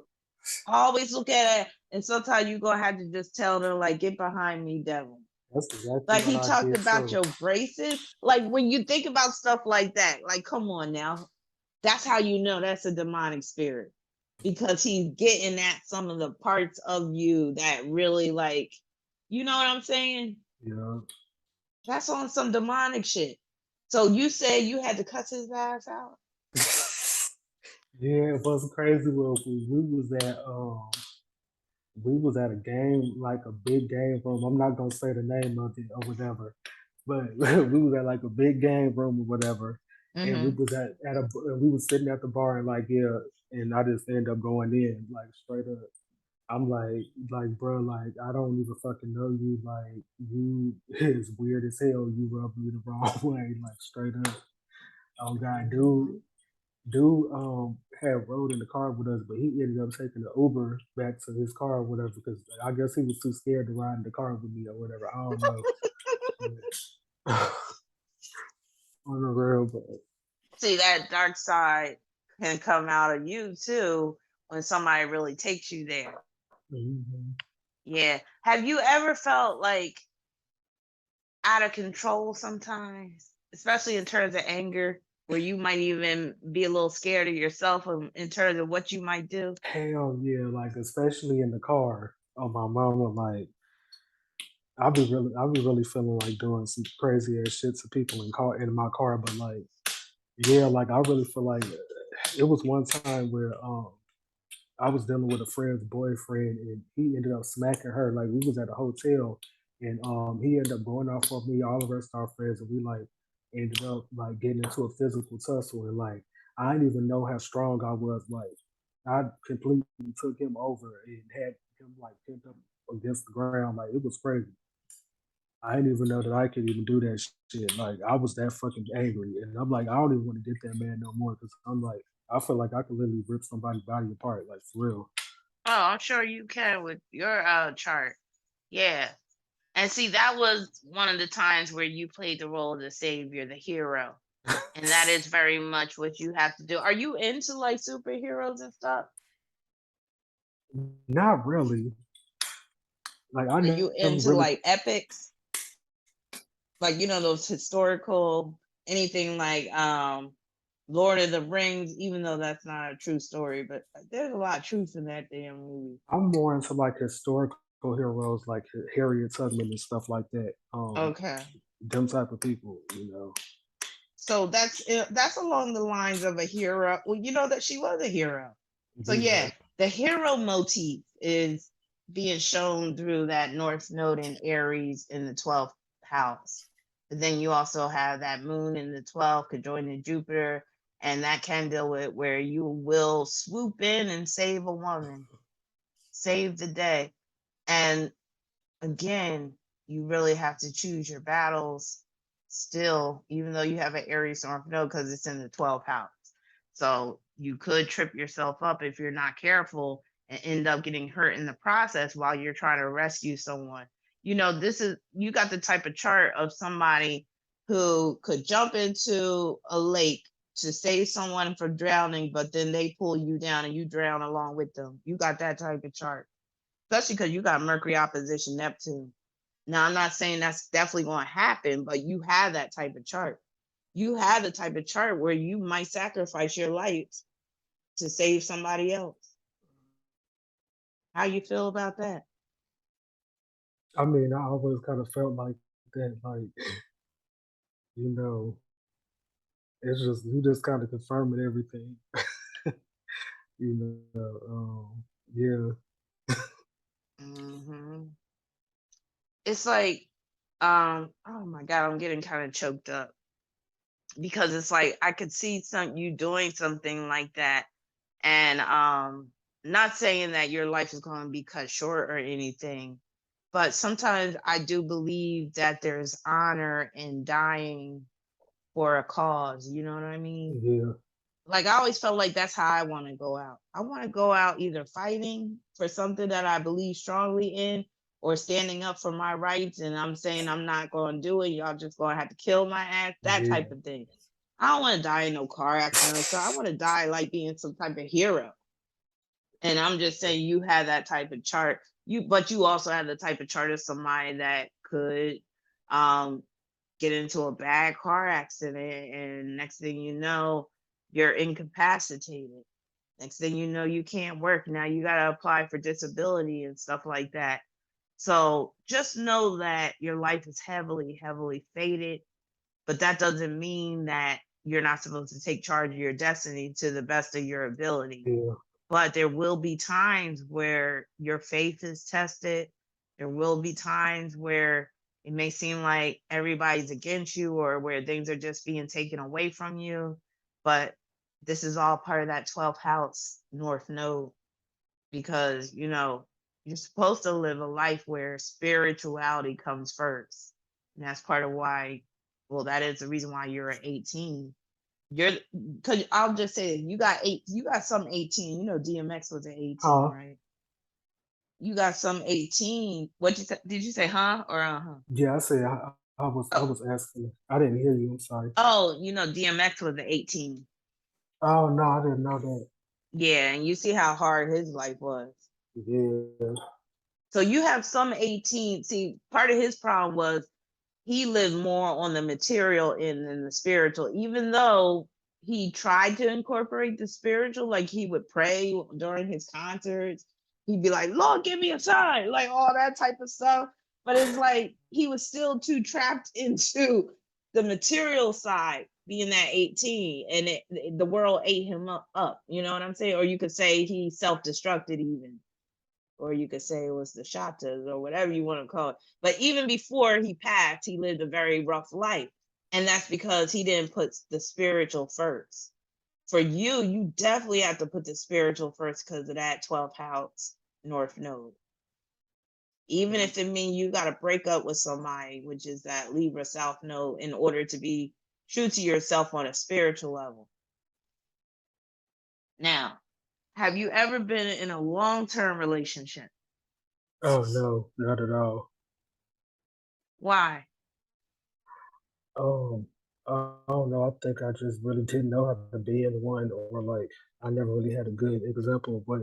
Always look at it, and sometimes you're gonna have to just tell them, like, get behind me, devil. That's exactly Like what he I talked did about too. your braces. Like when you think about stuff like that, like come on now. That's how you know that's a demonic spirit. Because he's getting at some of the parts of you that really like, you know what I'm saying? Yeah. That's on some demonic shit. So you say you had to cuss his ass out? Yeah, it was crazy. Well, we was at a game, like a big game room. I'm not gonna say the name of it or whatever, but we was at like a big game room or whatever, and we Mm-hmm. was and we was sitting at the bar and like yeah, and I just ended up going in like straight up. I'm bro, like I don't even fucking know you. Like you is weird as hell. You rub me the wrong way, like straight up. Oh god, Mm-hmm. dude had rode in the car with us, but he ended up taking the Uber back to his car or whatever because I guess he was too scared to ride in the car with me or whatever. I don't know. But, on the real, but See, that dark side can come out of you too when somebody really takes you there. mhm. Yeah. Have you ever felt like out of control sometimes, especially in terms of anger, where you might even be a little scared of yourself in terms of what you might do? Hell yeah, like especially in the car. Oh my mama, like I'll be really feeling like doing some crazy ass shit to people in my car, but like yeah, like I really feel like it was one time where I was dealing with a friend's boyfriend, and he ended up smacking her. Like we was at a hotel, and he ended up going off on me, all the rest of our friends, and we like ended up like getting into a physical tussle. And like I didn't even know how strong I was. Like I completely took him over and had him like pinned up against the ground. Like it was crazy. I didn't even know that I could even do that shit. Like I was that fucking angry, and I'm like, I don't even want to get that man no more because I'm like, I feel like I could literally rip somebody's body apart, like for real. Oh, I'm sure you can with your chart. Yeah. And see, that was one of the times where you played the role of the savior, the hero. And that is very much what you have to do. Are you into like superheroes and stuff? Not really. Like I Are never you really. into like epics? Like those historical anything like Lord of the Rings, even though that's not a true story, but there's a lot of truth in that damn movie. I'm more into like historical heroes, like Harriet Tubman and stuff like that. Okay. Them type of people, you know. So that's along the lines of a hero. Well, you know that she was a hero. So Yeah, yeah, the hero motif is being shown through that North Node in Aries in the 12th house. But then you also have that moon in the 12th conjoining Jupiter, and that can deal with where you will swoop in and save a woman, save the day. And again, you really have to choose your battles still, even though you have an Aries North Node because it's in the 12th house. So you could trip yourself up if you're not careful and end up getting hurt in the process while you're trying to rescue someone. You got the type of chart of somebody who could jump into a lake to save someone from drowning, but then they pull you down and you drown along with them. You got that type of chart, especially because you got Mercury opposition Neptune. Now, I'm not saying that's definitely going to happen, but you have that type of chart. You have the type of chart where you might sacrifice your life to save somebody else. How you feel about that? I mean, I always kind of felt like that, like you know, it's just you just kind of confirming everything, you know. Yeah, Hmm. It's like, oh my God, I'm getting kind of choked up because it's like I could see you doing something like that, and not saying that your life is going to be cut short or anything, but sometimes I do believe that there's honor in dying for a cause. You know what I mean? yeah, Like I always felt like that's how I want to go out. I want to go out either fighting for something that I believe strongly in or standing up for my rights, and I'm saying I'm not going to do it. Y'all just going to have to kill my ass, that type yeah. of thing. I don't want to die in no car accident or so. I want to die like being some type of hero. And I'm just saying you had that type of chart. But you also had the type of chart of somebody that could um get into a bad car accident, and next thing you know, you're incapacitated. Next thing you know, you can't work. Now you gotta apply for disability and stuff like that. So just know that your life is heavily, heavily fated, but that doesn't mean that you're not supposed to take charge of your destiny to the best of your ability. Yeah. But there will be times where your faith is tested. There will be times where it may seem like everybody's against you or where things are just being taken away from you. But this is all part of that 12th house North Node, because, you're supposed to live a life where spirituality comes first. And that's part of why, well, that is the reason why you're at 18. Because I'll just say you got some 18. DMX was an 18, Huh? right? You got some 18. What you say? Did you say huh or uh-huh? Yeah, I said I was asking. I didn't hear you. I'm sorry. Oh, DMX was an 18. Oh no, I didn't know that. Yeah, and you see how hard his life was. Yeah. So you have some 18. See, part of his problem was he lived more on the material end than the spiritual, even though he tried to incorporate the spiritual. Like, he would pray during his concerts. He'd be like, Lord, give me a sign, like all that type of stuff. But it's like he was still too trapped into the material side, being that 18, and the world ate him up. You know what I'm saying? Or you could say he self-destructed even, or you could say it was the shatas, or whatever you want to call it. But even before he passed, he lived a very rough life. And that's because he didn't put the spiritual first. For you, you definitely have to put the spiritual first because of that 12th house North Node. Even if it means you got to break up with somebody, which is that Libra South Node, in order to be true to yourself on a spiritual level. Now, have you ever been in a long-term relationship? Oh no, not at all. Why? Um, I don't know. I think I just really didn't know how to be in one, or like I never really had a good example of what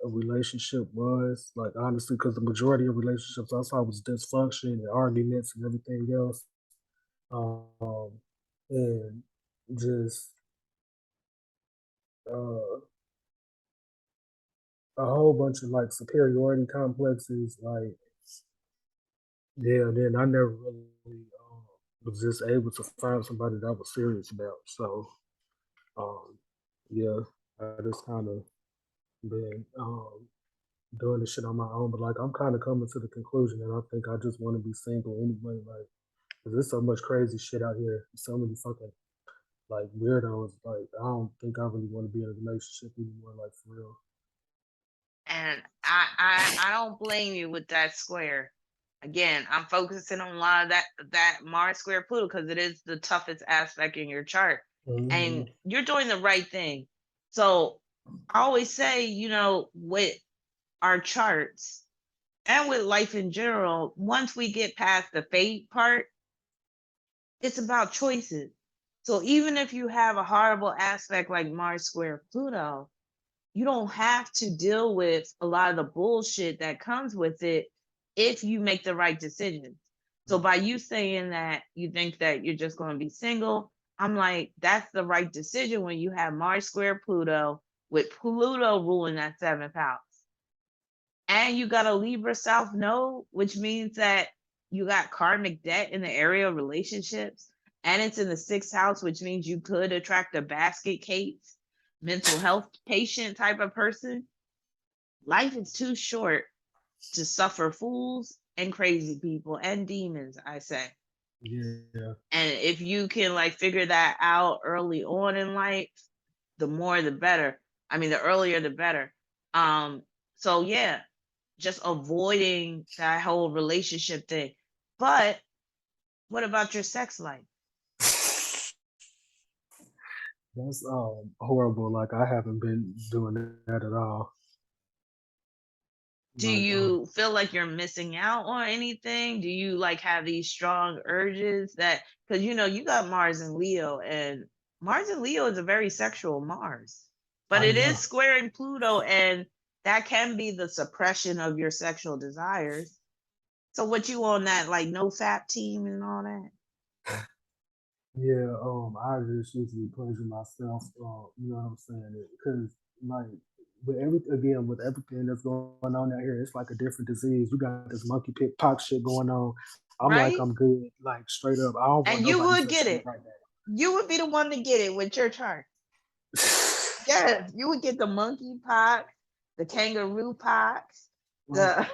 a relationship was. Like honestly, because the majority of relationships I saw was dysfunction and arguments and everything else. Um, and just uh, a whole bunch of like superiority complexes. Like yeah, then I never really was just able to find somebody that I was serious about. So um, yeah, I just kind of been doing this shit on my own. But like, I'm kind of coming to the conclusion, and I think I just want to be single anyway. Like, 'cause there's so much crazy shit out here, so many fucking like weirdos. Like, I don't think I really want to be in a relationship anymore. Like for real. And I don't blame you with that square. Again, I'm focusing on a lot of that Mars square Pluto because it is the toughest aspect in your chart. Hmm. And you're doing the right thing. So I always say, with our charts and with life in general, once we get past the fate part, it's about choices. So even if you have a horrible aspect like Mars square Pluto, you don't have to deal with a lot of the bullshit that comes with it if you make the right decisions. So by you saying that you think that you're just going to be single, I'm like, that's the right decision when you have Mars square Pluto, with Pluto ruling that seventh house. And you got a Libra South Node, which means that you got karmic debt in the area of relationships. And it's in the sixth house, which means you could attract a basket case, mental health patient type of person. Life is too short to suffer fools and crazy people and demons, I say. Yeah. And if you can like figure that out early on in life, the more the better. I mean, the earlier the better. So yeah, just avoiding that whole relationship thing. But what about your sex life? That's horrible. Like I haven't been doing that at all. Do Like you feel like you're missing out on anything? Do you like have these strong urges that, because you got Mars and Leo, and Mars and Leo is a very sexual Mars. But I it is know. squaring Pluto, and that can be the suppression of your sexual desires. So what you on that like no fap team and all that? Yeah, I just usually pleasure myself. You know what I'm saying? Because like with everything that's going on out here, it's like a different disease. You got this monkey pox shit going on. I'm like, Right? I'm good, like straight up. I don't want And you nobody would get touching me it. right You would be the one to get it with your chart. Yes, you would get the monkey pox, the kangaroo pox, now. the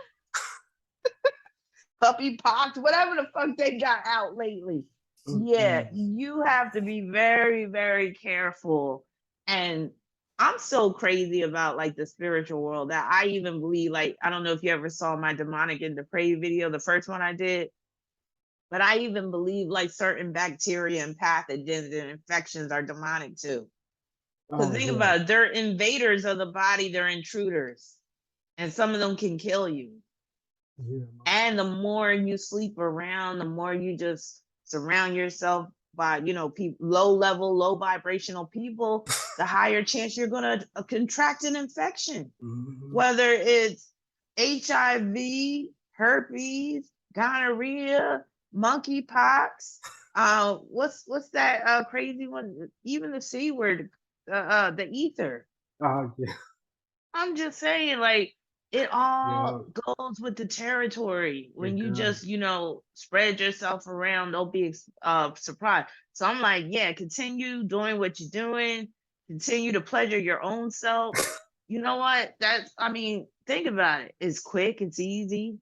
puppy pox, whatever the fuck they got out lately. Yeah, Mm-mm. you have to be very, very careful. And I'm so crazy about like the spiritual world that I even believe, like, I don't know if you ever saw my demonic and depraved video, the first one I did, but I even believe like certain bacteria and pathogens and infections are demonic too. Because Oh think yeah, about it, they're invaders of the body, they're intruders, and some of them can kill you. yeah, most And the more you sleep around, the more you just surround yourself by, low level, low vibrational people, the higher chance you're going to contract an infection, hmm whether it's HIV, herpes, gonorrhea, monkeypox. What's that crazy one? Even the C word, the ether. Oh yeah, I'm just saying, like, it all yeah, goes with the territory. When it you does. just, spread yourself around, don't be surprised. So I'm like, yeah, continue doing what you're doing, continue to pleasure your own self. You know what? I mean, think about it. It's quick, it's easy.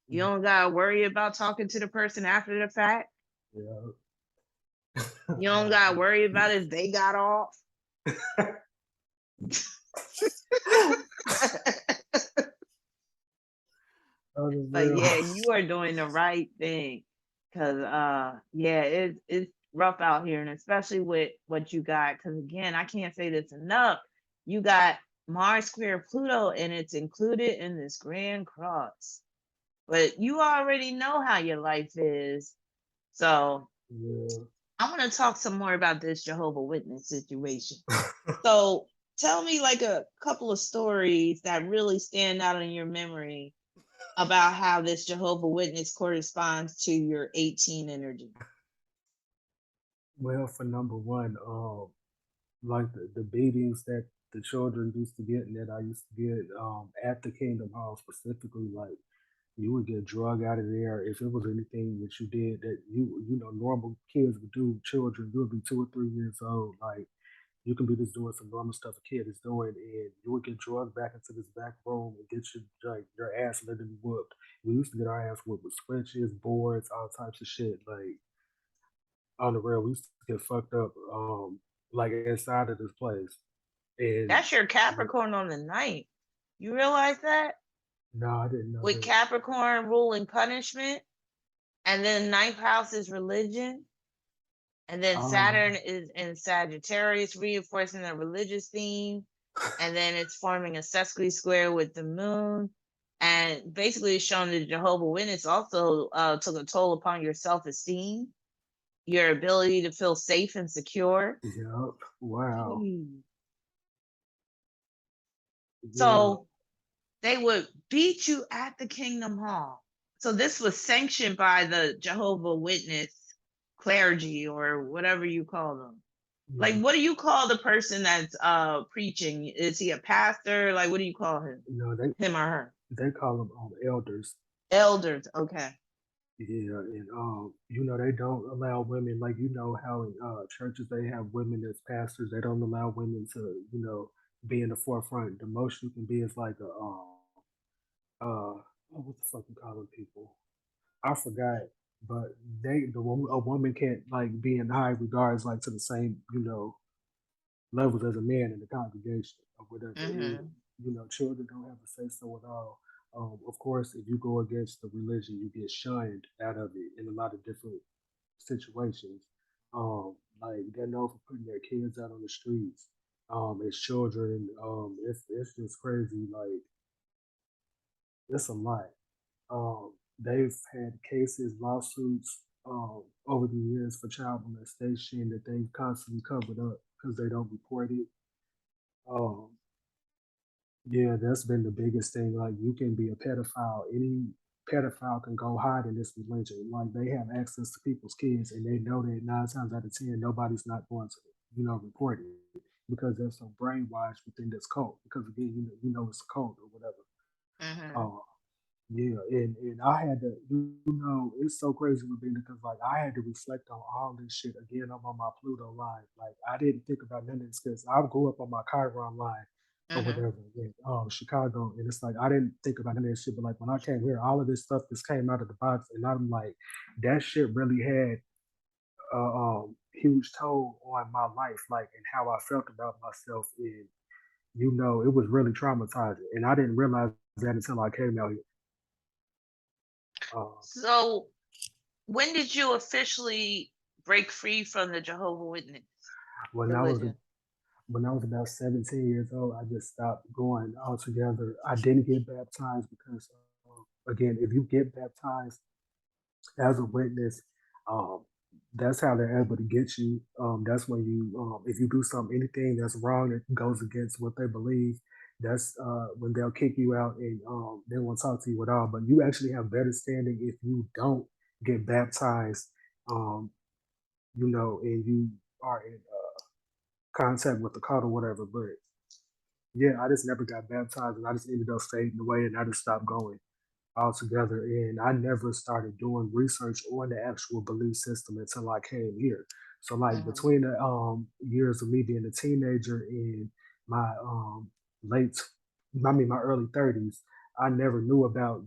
You don't gotta worry about talking to the person after the fact. Yeah. You don't Oh, gotta man. worry about if they got off. That is But real. yeah, you are doing the right thing. Cause yeah, it's rough out here, and especially with what you got. Cause again, I can't say this enough. You got Mars square Pluto, and it's included in this grand cross. But you already know how your life is. So Yeah. I want to talk some more about this Jehovah Witness situation. So tell me like a couple of stories that really stand out in your memory about how this Jehovah Witness corresponds to your 18 energy. Well, for number one, like the beatings that the children used to get and that I used to get at the Kingdom Hall specifically, like you would get drug out of there if it was anything that you did that normal kids would do. Children, you would be 2 or 3 years old, like you can be just doing some normal stuff a kid is doing, and you would get drugged back into this back room and get your ass literally whooped. We used to get our ass whooped with switches, boards, all types of shit. Like on the real, we used to get fucked up, like inside of this place. And That's your Capricorn on the ninth. You realize that? no, I didn't know With that. Capricorn ruling punishment, and then ninth house is religion, and then Saturn Um, is in Sagittarius, reinforcing the religious theme, and then it's forming a sesqui square with the moon. And basically, it's showing the Jehovah Witness also took a toll upon your self esteem, your ability to feel safe and secure. yep. Wow. Hmm. Yeah. So they would beat you at the Kingdom Hall. So this was sanctioned by the Jehovah Witness clergy or whatever you call them. Like, Yeah. what do you call the person that's preaching? Is he a pastor? Like, what do you call him? No, they Him or her? they call them elders. Elders. Okay. Yeah, and they don't allow women, like how in churches they have women as pastors. They don't allow women to be in the forefront. The most you can be is like what the fuck you calling people? I forgot, but a woman can't like be in high regards like to the same levels as a man in the congregation or whatever. And Mm-hmm. children don't have a say so at all. Of course, if you go against the religion, you get shunned out of it in a lot of different situations. Like they're known for putting their kids out on the streets as children. It's just crazy. Like it's a lot. They've had cases, lawsuits over the years for child molestation that they've constantly covered up because they don't report it. Um, yeah, that's been the biggest thing. Like, you can be a pedophile. Any pedophile can go hide in this religion. Like, they have access to people's kids, and they know that 9 times out of 10, nobody's not going to, report it because they're so brainwashed within this cult. Because again, it's a cult or whatever. Mm-hmm. Uh, yeah, and I had to, it's so crazy with being because like I had to reflect on all this shit again. I'm on my Pluto line. Like I didn't think about none of this because I grew up on my Chiron line or Mm-hmm. whatever in Chicago, and it's like I didn't think about none of this shit. But like when I came here, all of this stuff just came out of the box, and I'm like, that shit really had a huge toll on my life, like and how I felt about myself, and it was really traumatizing, and I didn't realize that until I came out here. Uh, So when did you officially break free from the Jehovah Witness when I was religion? when I was about 17 years old, I just stopped going altogether. I didn't get baptized because, again, if you get baptized as a witness, um, that's how they're able to get you. That's when if you do anything that's wrong that goes against what they believe, that's when they'll kick you out and they won't talk to you at all. But you actually have better standing if you don't get baptized, um, and you are in contact with the cult or whatever. But yeah, I just never got baptized, and I just ended up fading away, and I just stopped going altogether. And I never started doing research on the actual belief system until I came here. So like Mm-hmm. between the years of me being a teenager and my late, my early 30s, I never knew about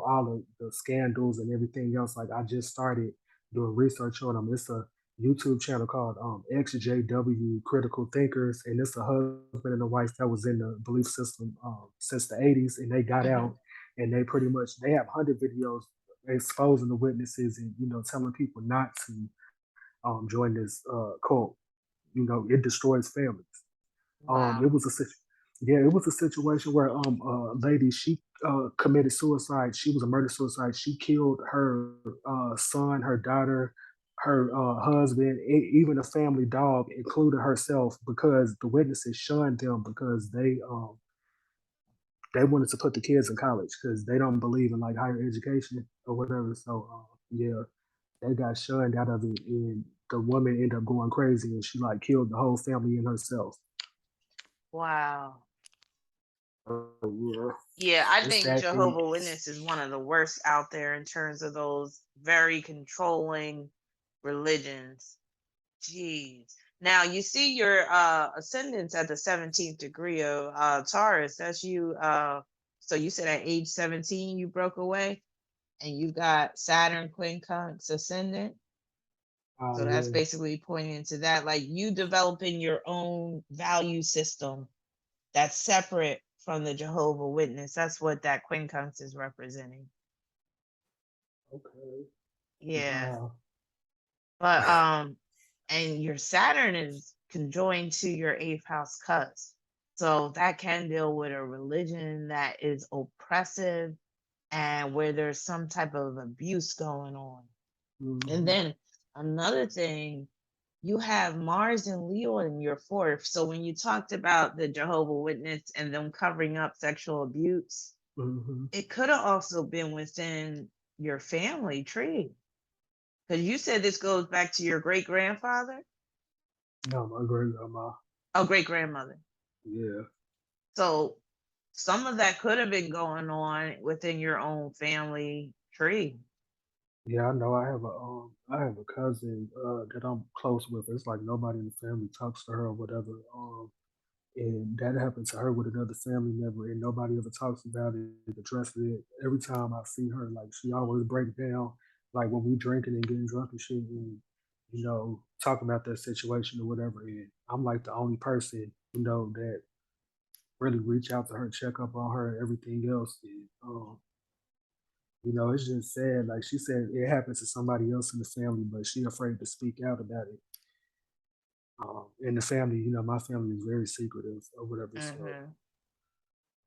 all of the scandals and everything else. Like I just started doing research on them. It's a YouTube channel called XJW Critical Thinkers, and it's a husband and a wife that was in the belief system since the 80s, and they got Mm-hmm. out, and they have 100 videos exposing the witnesses and telling people not to join this cult. It destroys families. It Wow. was it was a situation where a lady, she committed suicide. She was a murder suicide. She killed her son, her daughter, her husband, even a family dog, including herself, because the witnesses shunned them because they wanted to put the kids in college because they don't believe in like higher education or whatever. So yeah, they got shunned out of it, and the woman ended up going crazy, and she like killed the whole family and herself. Wow. Yeah, Yeah, I it's think that thing. Jehovah Witness is one of the worst out there in terms of those very controlling religions. Jeez. Now you see your ascendants at the 17th degree of Taurus. That's you. So you said at age 17 you broke away, and you got Saturn quincunx ascendant. So that's Yeah. basically pointing to that, like you developing your own value system that's separate from the Jehovah Witness. That's what that quincunx is representing. Okay. Yeah. Wow. But and your Saturn is conjoined to your eighth house cusp. So that can deal with a religion that is oppressive and where there's some type of abuse going on. And Hmm. then another thing, you have Mars and Leo in your fourth. So when you talked about the Jehovah Witness and them covering up sexual abuse, Hmm. it could have also been within your family tree. Because you said this goes back to your great grandfather. No, my great grandma. Oh, great grandmother. Yeah. So some of that could have been going on within your own family tree. Yeah, I know. I have a cousin that I'm close with. It's like nobody in the family talks to her or whatever. And that happened to her with another family member, and nobody ever talks about it, addresses it. Every time I see her, like she always breaks down, like when we drinking and getting drunk and shit, and talking about that situation or whatever. And I'm like the only person that really reach out to her, check up on her, and everything else. And, it's just sad. Like she said, it happens to somebody else in the family, but she afraid to speak out about it. In the family, my family is very secretive or whatever. So, Mm-hmm.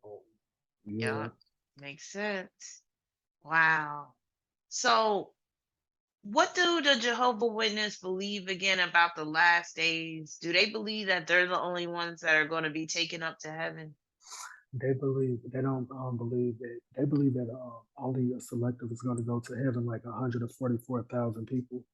um, yeah. Yeah, makes sense. Wow. So What do the Jehovah Witness believe again about the last days? Do they believe that they're the only ones that are going to be taken up to heaven? They believe they don't believe that they believe that only a selective is going to go to heaven, like 144,000 people,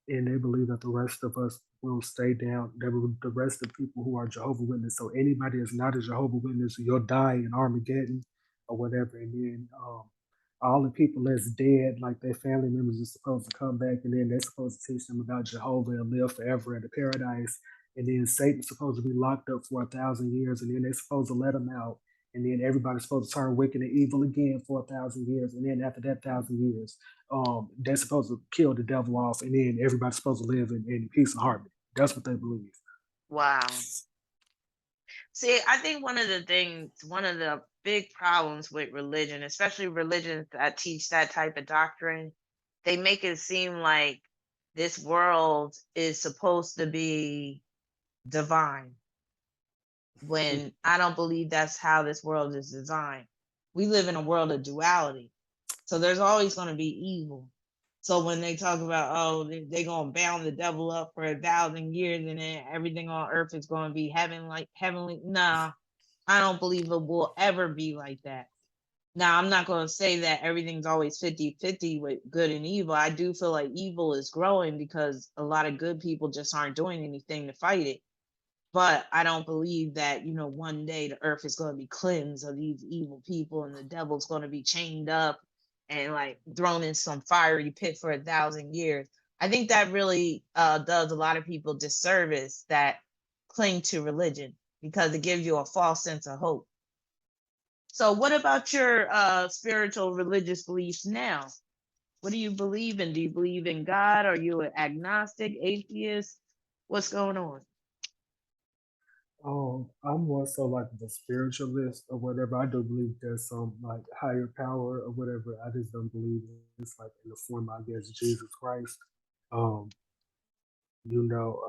and they believe that the rest of us will stay down. The rest of people who are Jehovah Witness. So anybody that's not a Jehovah Witness, you'll die in Armageddon or whatever, and then all the people that's dead, like their family members, are supposed to come back, and then they're supposed to teach them about Jehovah and live forever in the paradise. And then Satan's supposed to be locked up for 1,000 years, and then they're supposed to let him out, and then everybody's supposed to turn wicked and evil again for 1,000 years, and then after that 1,000 years, they're supposed to kill the devil off, and then everybody's supposed to live in peace and harmony. That's what they believe. Wow. See, I think one of the big problems with religion, especially religions that teach that type of doctrine, they make it seem like this world is supposed to be divine, when I don't believe that's how this world is designed. We live in a world of duality. So there's always going to be evil. So when they talk about, oh, they're going to bound the devil up for 1,000 years and then everything on earth is going to be heaven, like heavenly. Nah, I don't believe it will ever be like that. Now, I'm not going to say that everything's always 50-50 with good and evil. I do feel like evil is growing because a lot of good people just aren't doing anything to fight it. But I don't believe that, one day the earth is going to be cleansed of these evil people and the devil's going to be chained up and like thrown in some fiery pit for 1,000 years. I think that really does a lot of people disservice that cling to religion because it gives you a false sense of hope. So, what about your spiritual religious beliefs now? What do you believe in? Do you believe in God? Are you an agnostic, atheist? What's going on? I'm more so like the spiritualist or whatever. I do believe there's some like higher power or whatever. I just don't believe it's like in the form, I guess, Jesus Christ. Um, you know,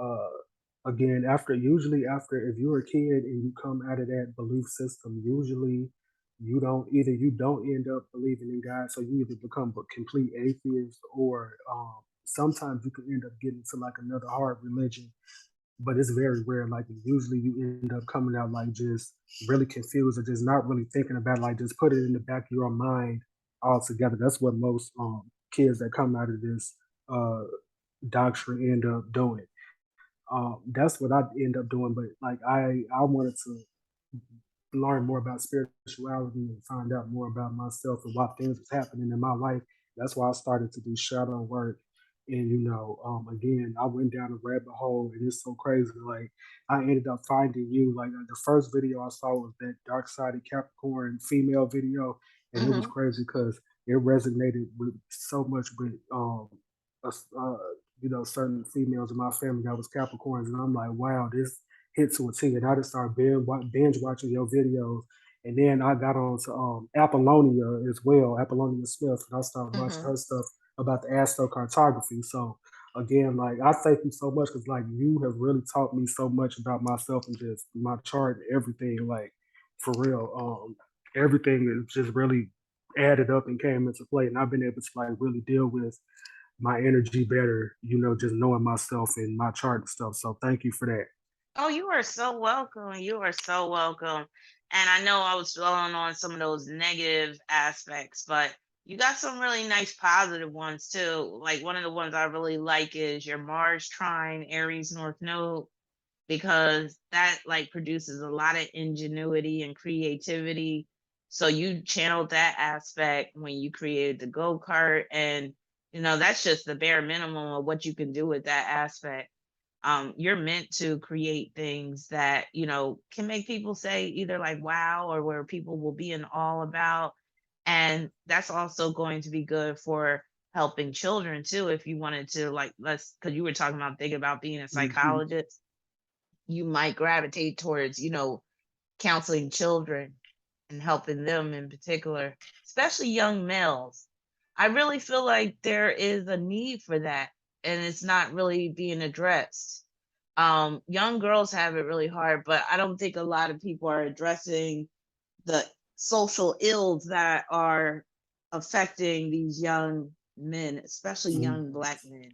again, after if you're a kid and you come out of that belief system, usually you don't end up believing in God, so you either become a complete atheist or sometimes you can end up getting to like another hard religion, but it's very rare. Like usually you end up coming out like just really confused or just not really thinking about it, like just put it in the back of your mind altogether. That's what most kids that come out of this uh doctrine end up doing. That's what I end up doing. But like I wanted to learn more about spirituality and find out more about myself and what things was happening in my life. That's why I started to do shadow work. And again, I went down a rabbit hole, and it's so crazy. Like I ended up finding you. Like the first video I saw was that dark sided Capricorn female video, and it was Hmm. crazy because it resonated with so much with us, certain females in my family that was Capricorns, and I'm like, wow, this hit to a T. And I just started binge watching your videos. And then I got on to Apollonia as well, Apollonia Smith, and I started watching Hmm. her stuff about the astrocartography. So again, like I thank you so much because like you have really taught me so much about myself and just my chart and everything. Like for real, everything is just really added up and came into play, and I've been able to like really deal with my energy better. Just knowing myself and my chart and stuff. So thank you for that. Oh, you are so welcome. You are so welcome. And I know I was dwelling on some of those negative aspects, but you got some really nice positive ones too. Like one of the ones I really like is your Mars trine Aries North Node, because that like produces a lot of ingenuity and creativity. So you channeled that aspect when you created the go-kart, and that's just the bare minimum of what you can do with that aspect. You're meant to create things that can make people say either like wow, or where people will be in awe about. And that's also going to be good for helping children too, if you wanted to, like, let's, because you were talking about thinking about being a Hmm. psychologist, you might gravitate towards counseling children and helping them in particular, especially young males. I really feel like there is a need for that, and it's not really being addressed. Young girls have it really hard, but I don't think a lot of people are addressing the social ills that are affecting these young men, especially Mm, young Black men.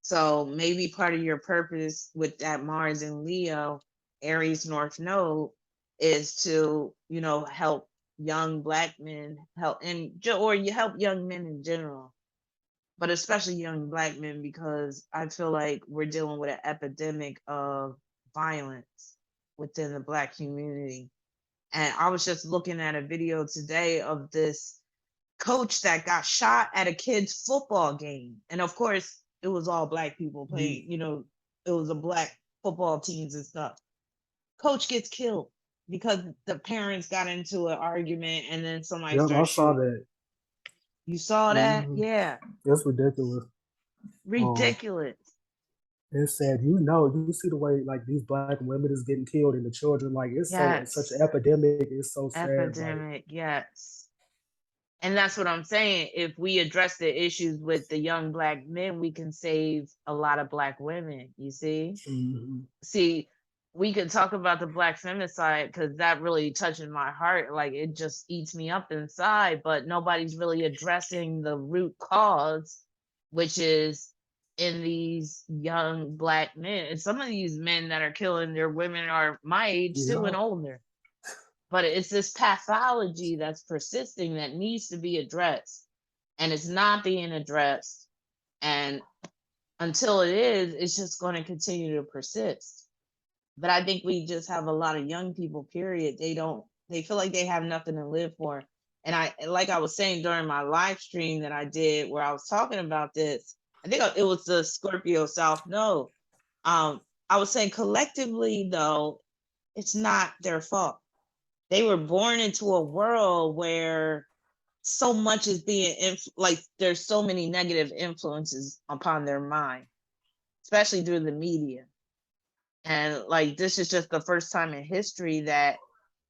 So maybe part of your purpose with that Mars and Leo, Aries North Node, is to, help young Black men, or you help young men in general, but especially young Black men, because I feel like we're dealing with an epidemic of violence within the Black community. And I was just looking at a video today of this coach that got shot at a kid's football game. And of course, it was all Black people mm. playing, it was a Black football teams and stuff. Coach gets killed because the parents got into an argument and then somebody Yep, I started saw shooting. that. You saw that? Hmm. Yeah. That's ridiculous. Um, Ridiculous. it's sad. You see the way like these black women is getting killed and the children. Like it's such an Yes. epidemic. It's so sad. Like Epidemic. Yes. And that's what I'm saying. If we address the issues with the young Black men, we can save a lot of Black women. You see? mhm. See, we could talk about the Black femicide because that really touches my heart. Like it just eats me up inside, but nobody's really addressing the root cause, which is in these young Black men. And some of these men that are killing their women are my age too Yeah, and older. But it's this pathology that's persisting that needs to be addressed. And it's not being addressed. And until it is, it's just going to continue to persist. But I think we just have a lot of young people, period. They feel like they have nothing to live for. And like I was saying during my live stream that I did where I was talking about this, I think it was the Scorpio South Node. I was saying collectively, though, it's not their fault. They were born into a world where so much is being like there's so many negative influences upon their mind, especially through the media. And like this is just the first time in history that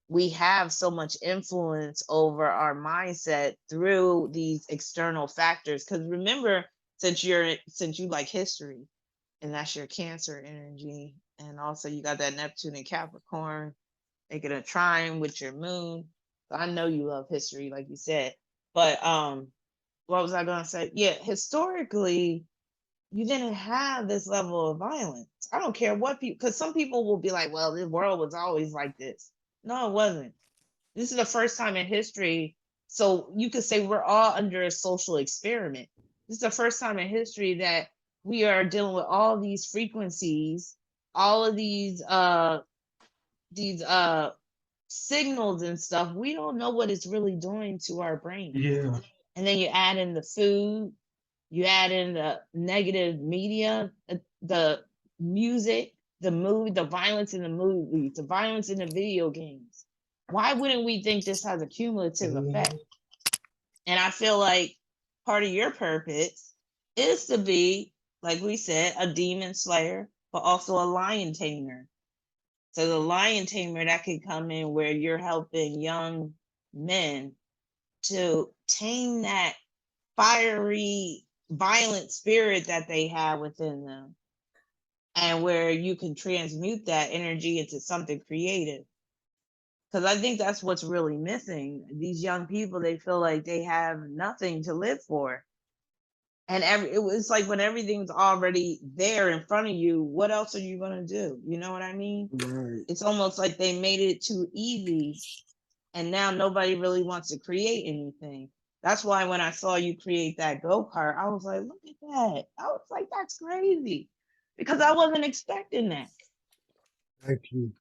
we have so much influence over our mindset through these external factors. Because remember, since you like history, and that's your Cancer energy, and also you got that Neptune and Capricorn making a trine with your moon. So I know you love history, like you said. But what was I gonna say? Yeah, historically, you didn't have this level of violence. I don't care what people, because some people will be like, well, the world was always like this. No, it wasn't. This is the first time in history. So you could say we're all under a social experiment. This is the first time in history that we are dealing with all these frequencies, all of these signals and stuff. We don't know what it's really doing to our brains. yeah, And then you add in the food, you add in the negative media, the music, the movie, the violence in the movies, the violence in the video games. Why wouldn't we think this has a cumulative effect? mhm, And I feel like part of your purpose is to be, like we said, a demon slayer, but also a lion tamer. So the lion tamer that could come in where you're helping young men to tame that fiery, violent spirit that they have within them, and where you can transmute that energy into something creative. Because I think that's what's really missing. These young people, they feel like they have nothing to live for. And it was like when everything's already there in front of you, what else are you going to do? You know what I mean? right. It's almost like they made it too easy, and now nobody really wants to create anything. That's why when I saw you create that go-kart, I was like, look at that. I was like, that's crazy. Because I wasn't expecting that. Thank you.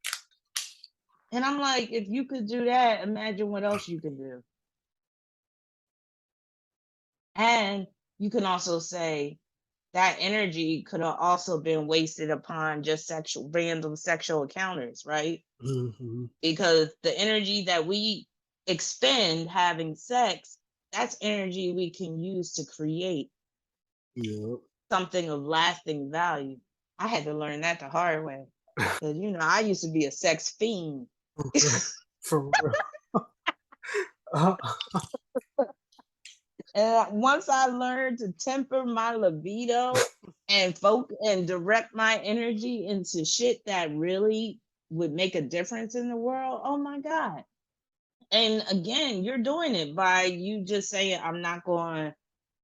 And I'm like, if you could do that, imagine what else you could do. And you can also say that energy could have also been wasted upon just random sexual encounters, right? Hmm. Because the energy that we expend having sex, that's energy we can use to create Yeah. something of lasting value. I had to learn that the hard way. Because, I used to be a sex fiend. For real. Uh, And once I learned to temper my libido and direct my energy into shit that really would make a difference in the world, oh my God. And again, you're doing it by you just saying, I'm not going to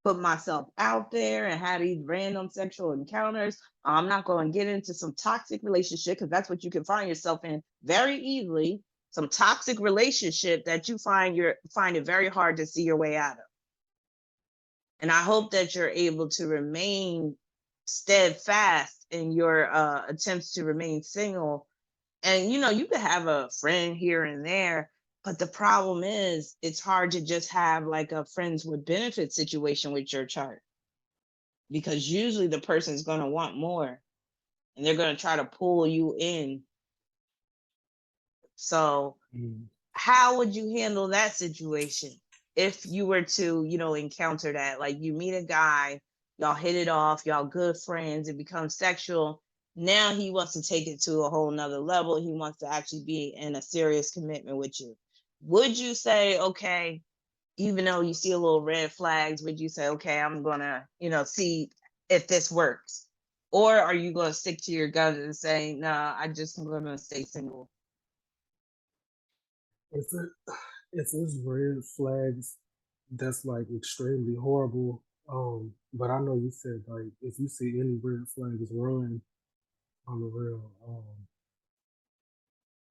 put myself out there and have these random sexual encounters. I'm not going to get into some toxic relationship because that's what you can find yourself in very easily. Some toxic relationship that you find it very hard to see your way out of. And I hope that you're able to remain steadfast in your attempts to remain single. And you could have a friend here and there, but the problem is it's hard to just have like a friends with benefit situation with your chart, because usually the person's going to want more and they're going to try to pull you in. So how would you handle that situation if you were to, encounter that? Like, you meet a guy, y'all hit it off, y'all good friends, it becomes sexual. Now he wants to take it to a whole nother level. He wants to actually be in a serious commitment with you. Would you say, okay, even though you see a little red flags, would you say, okay, I'm gonna, see if this works? Or are you gonna stick to your guns and say, nah, I'm gonna stay single? If it's red flags, that's like extremely horrible. But I know you said like if you see any red flags, run on the real.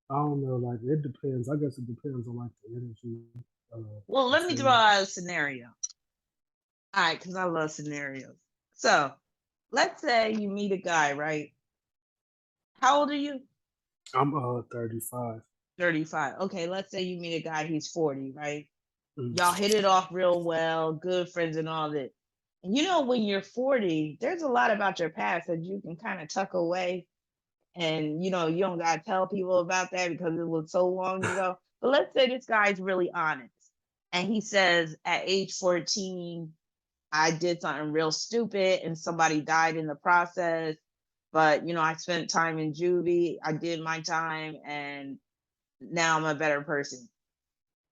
I don't know, like it depends. I guess it depends on like the energy. Well, let me throw Between out a scenario. All right, because I love scenarios. So let's say you meet a guy, right? How old are you? I'm 35. 35. Okay, let's say you meet a guy, he's 40, right? Mm. Y'all hit it off real well, good friends and all that. And when you're 40, there's a lot about your past that you can kind of tuck away. And you don't gotta tell people about that because it was so long ago. But let's say this guy's really honest. And he says at age 14, I did something real stupid and somebody died in the process. But I spent time in juvie, I did my time, and now I'm a better person.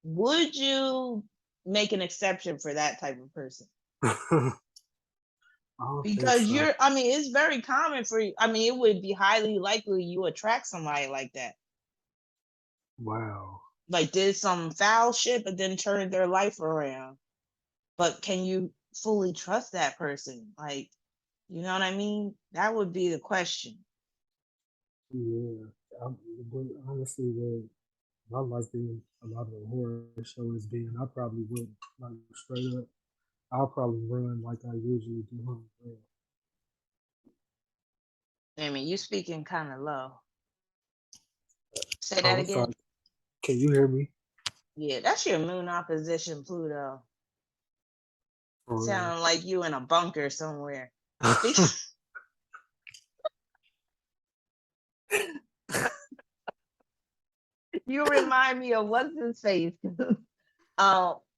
Would you make an exception for that type of person? I don't think Because so. it's very common for you. It would be highly likely you attract somebody like that. Wow. Like, did some foul shit, but then turned their life around. But can you fully trust that person? Like, you know what I mean? That would be the question. Yeah. But honestly, with my life being a lot of the horror shows being, I probably would like straight up. I'll probably run like I usually do. You speaking kind of low. Say Oh, that I'm again. sorry. Can you hear me? Yeah, that's your moon opposition Pluto. For real. Sound like you in a bunker somewhere. You remind me of what's his face.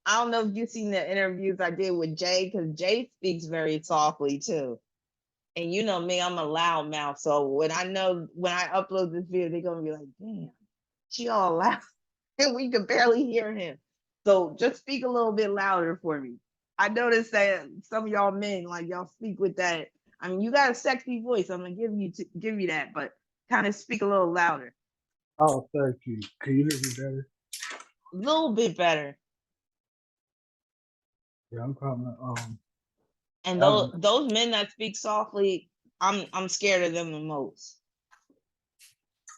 I don't know if you've seen the interviews I did with Jay, because Jay speaks very softly too. And you know me, I'm a loud mouth. So when I upload this video, they're gonna be like, damn, she all loud. And we can barely hear him. So just speak a little bit louder for me. I noticed that some of y'all men, like, y'all speak with that. You got a sexy voice. I'm gonna give you that, but kind of speak a little louder. Oh, thank you. Can you hear me better? A little bit better. Yeah, I'm probably And I, those men that speak softly, I'm scared of them the most.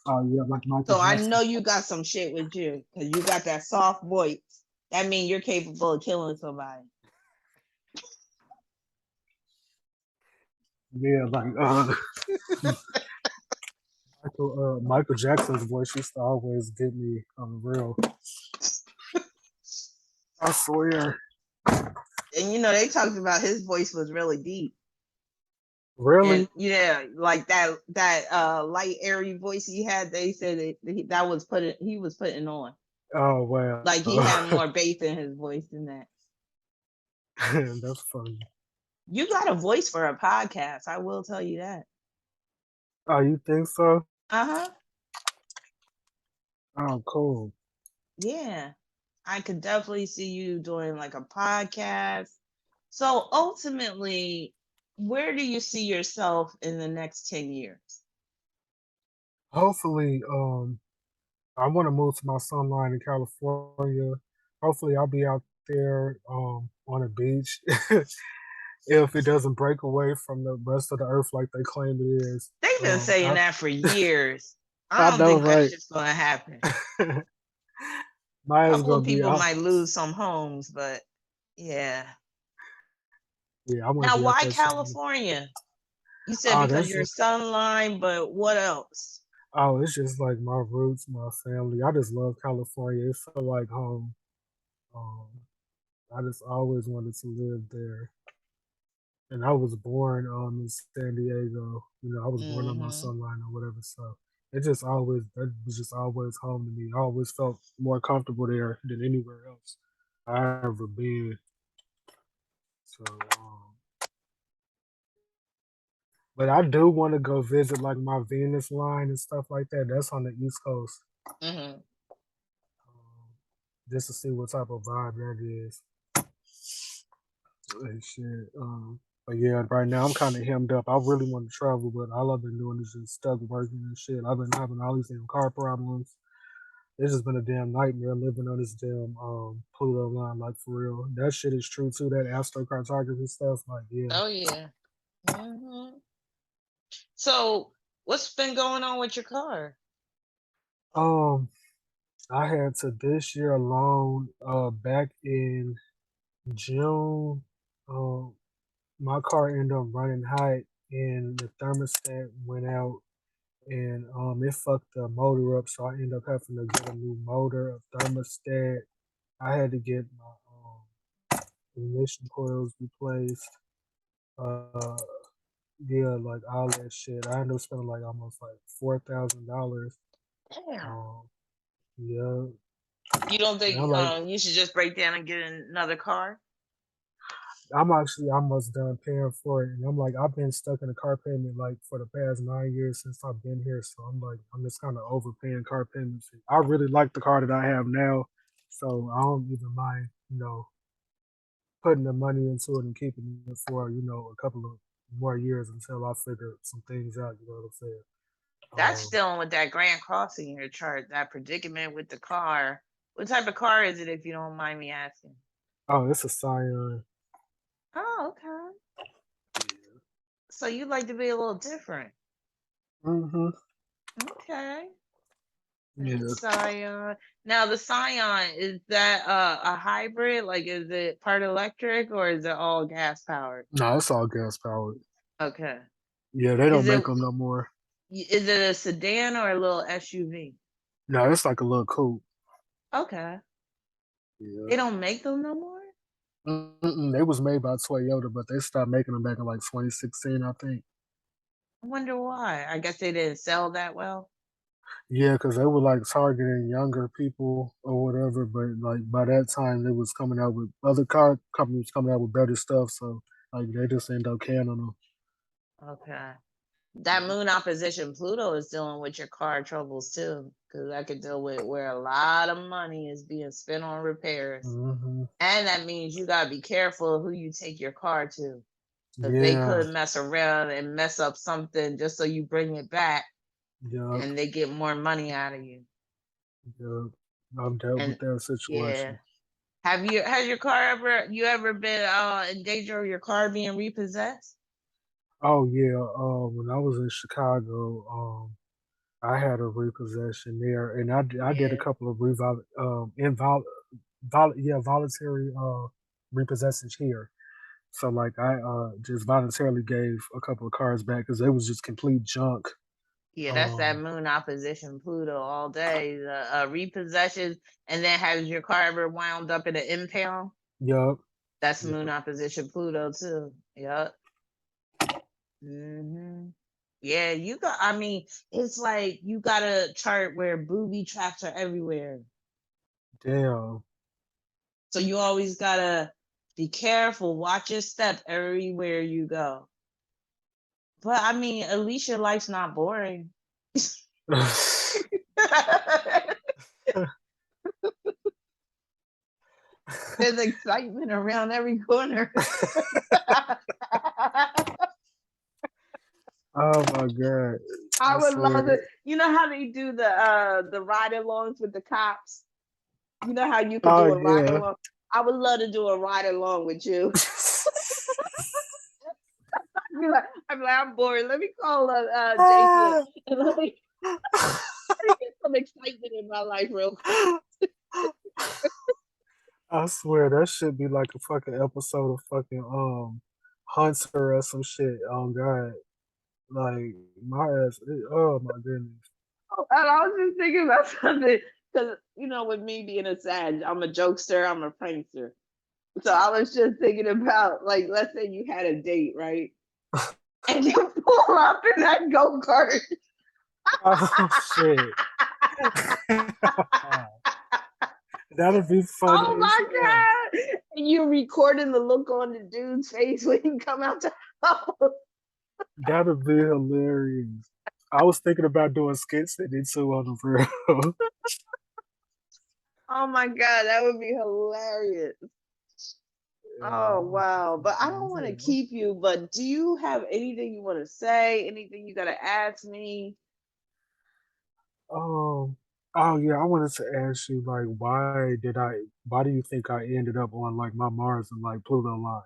oh yeah, like Michael So I Jackson. know you got some shit with you because you got that soft voice. That means you're capable of killing somebody. Yeah, like Michael Jackson's voice used to always get me on the real. I swear. And they talked about his voice was really deep. Really? And yeah, like that light airy voice he had, they said he was putting on. Oh wow. Like, he had more bass in his voice than that. That's funny. You got a voice for a podcast, I will tell you that. Oh, you think so? Uh-huh. Oh, cool. Yeah. I could definitely see you doing like a podcast. So ultimately, where do you see yourself in the next 10 years? Hopefully, I want to move to my sunline in California. Hopefully, I'll be out there on a beach if it doesn't break away from the rest of the earth like they claim it is. They've been saying I, that for years. I I don't know, think that right? shit's gonna happen. A Mine's couple gonna of be people out. might lose some homes, but yeah. Yeah, I want to Now, be out why there chilling. California? You said Oh, because that's you're just. sunline, but what else? Oh, it's just like my roots, my family. I just love California. It felt like home. Um, I just always wanted to live there. And I was born in San Diego. You know, I was born on my Hmm. sunline or whatever. So it just always that was just always home to me. I always felt more comfortable there than anywhere else I ever been. So, but I do want to go visit like my Venus line and stuff like that. That's on the East Coast, Hmm. um, just to see what type of vibe that is. And shit. But yeah, right now I'm kind of hemmed up. I really want to travel, but all I've been doing is just stuck working and shit. I've been having all these damn car problems. It's just been a damn nightmare living on this damn Pluto line, like for real. That shit is true too. That astrocartography stuff, like yeah. Oh yeah. Hmm. So, what's been going on with your car? Um, I had to this year alone, back in June, um, my car ended up running hot and the thermostat went out and it fucked the motor up, so I ended up having to get a new motor, a thermostat. I had to get my ignition coils replaced. Uh, yeah, like all that shit. I ended up spending like almost like $4,000. Damn. Um, yeah, You don't and think I'm like, you should just break down and get another car? I'm actually almost done paying for it, and I'm like, I've been stuck in a car payment like for the past 9 years since I've been here. So I'm like, I'm just kind of overpaying car payments. I really like the car that I have now, so I don't even mind, putting the money into it and keeping it for a couple of more years until I figure some things out. You know what I'm saying? That's Um, dealing with that Grand Crossing in your chart, that predicament with the car. What type of car is it, if you don't mind me asking? oh, it's a Scion. Oh, okay. So you like to be a little different. Mm-hmm. Okay. Yeah. Scion. Now the Scion, is that a hybrid? Like is it part electric or is it all gas powered? No, it's all gas powered. Okay. Yeah, they Is don't it make them no more. is it a sedan or a little SUV? No, it's like a little coupe. Okay. Yeah. They don't make them no more? Mm-mm, they was made by Toyota, but they stopped making them back in like 2016, I think. I wonder why. I guess they didn't sell that well. Yeah, because they were like targeting younger people or whatever. But like by that time, they was coming out with other car companies coming out with better stuff. So like they just end up canning them. Okay. That moon opposition Pluto is dealing with your car troubles too, because I could deal with where a lot of money is being spent on repairs. Mm-hmm. And that means you gotta be careful of who you take your car to, because they Yeah. could mess around and mess up something just so you bring it back Yep. and they get more money out of you. Yep. I've dealt with And that yeah. situation. Has your car ever been in danger of your car being repossessed? Oh yeah. When I was in Chicago, I had a repossession there, and I did a Yeah. couple of voluntary repossessions here. So like I just voluntarily gave a couple of cars back because it was just complete junk. Yeah, that's that Um, moon opposition Pluto all day. The repossessions, and then has your car ever wound up in an impound? yup, That's moon yup, opposition Pluto too. Yep. Yeah, you got. I mean, it's like you got a chart where booby traps are everywhere, damn. so you always gotta be careful. Watch your step everywhere you go. But I mean, at least your life's not boring. There's excitement around every corner. Oh my god, I I would love swear. it. You know how they do the ride alongs with the cops? You know how you could Oh do a ride yeah. along? I would love to do a ride along with you. I'm bored. Let me call Jason Ah, and let me get some excitement in my life real quick. I swear that should be like a fucking episode of fucking Hunter or some shit. Oh god, like my ass. Oh my goodness. And I was just thinking about something because with me being a Sag, I'm a jokester, I'm a prankster. So I was just thinking about like, let's say you had a date, right? And you pull up in that go-kart. Oh shit. That'd be funny Oh as my hell. god! And you're recording the look on the dude's face when you come out the house. That'd be hilarious. I was thinking about doing skits in it too on the real. Oh my god, that would be hilarious. Oh Yeah, wow. But I funny don't as want to hell. keep you, but do you have anything you want to say? Anything you gotta ask me? Um. Oh yeah, I wanted to ask you like, why do you think I ended up on like my Mars and like Pluto line?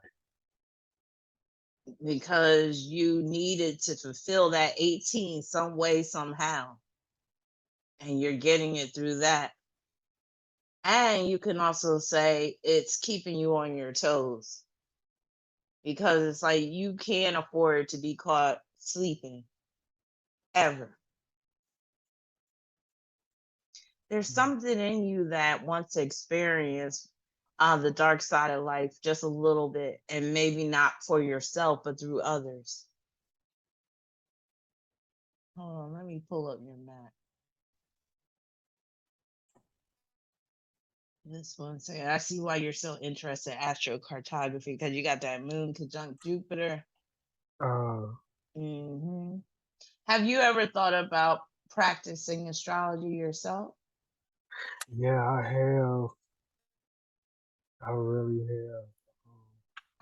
Because you needed to fulfill that 18 some way, somehow. And you're getting it through that. And you can also say it's keeping you on your toes because it's like you can't afford to be caught sleeping ever. There's something in you that wants to experience the dark side of life just a little bit, and maybe not for yourself, but through others. Hold on, let me pull up your map. This one second. I see why you're so interested in astrocartography because you got that moon conjunct Jupiter. Uh, hmm Have you ever thought about practicing astrology yourself? yeah, I have. I really have.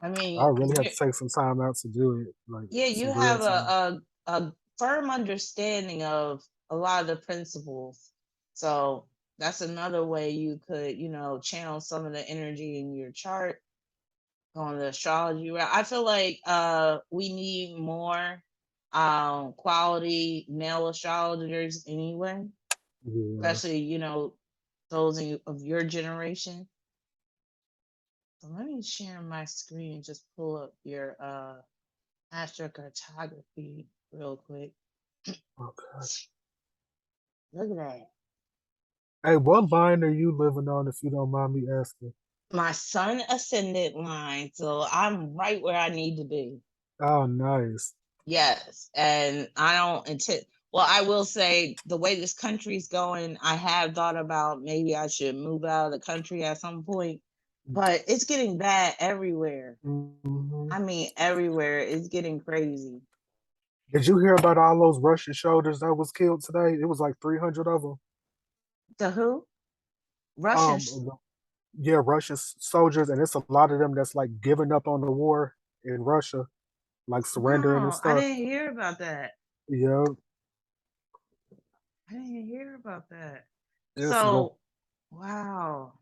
I I mean, really have to take some time out to do it, like yeah, you some real have time. a firm understanding of a lot of the principles. So that's another way you could, channel some of the energy in your chart on the astrology route. I feel like we need more quality male astrologers anyway, Yeah. especially, those of your generation. So let me share my screen and just pull up your astrocartography real quick. Okay. Look at that. Hey, what line are you living on, if you don't mind me asking? My sun ascendant line, so I'm right where I need to be. Oh, nice. Yes, and I don't intend. Well, I will say the way this country's going, I have thought about maybe I should move out of the country at some point, but it's getting bad everywhere. Hmm. I mean, everywhere. It's getting crazy. Did you hear about all those Russian soldiers that was killed today? It was like 300 of them. The who? Um, Russians? yeah, Russian soldiers, and it's a lot of them that's like giving up on the war in Russia, like surrendering and No, I stuff. didn't hear about that. Yeah, I didn't hear about that. it's going. So, wow.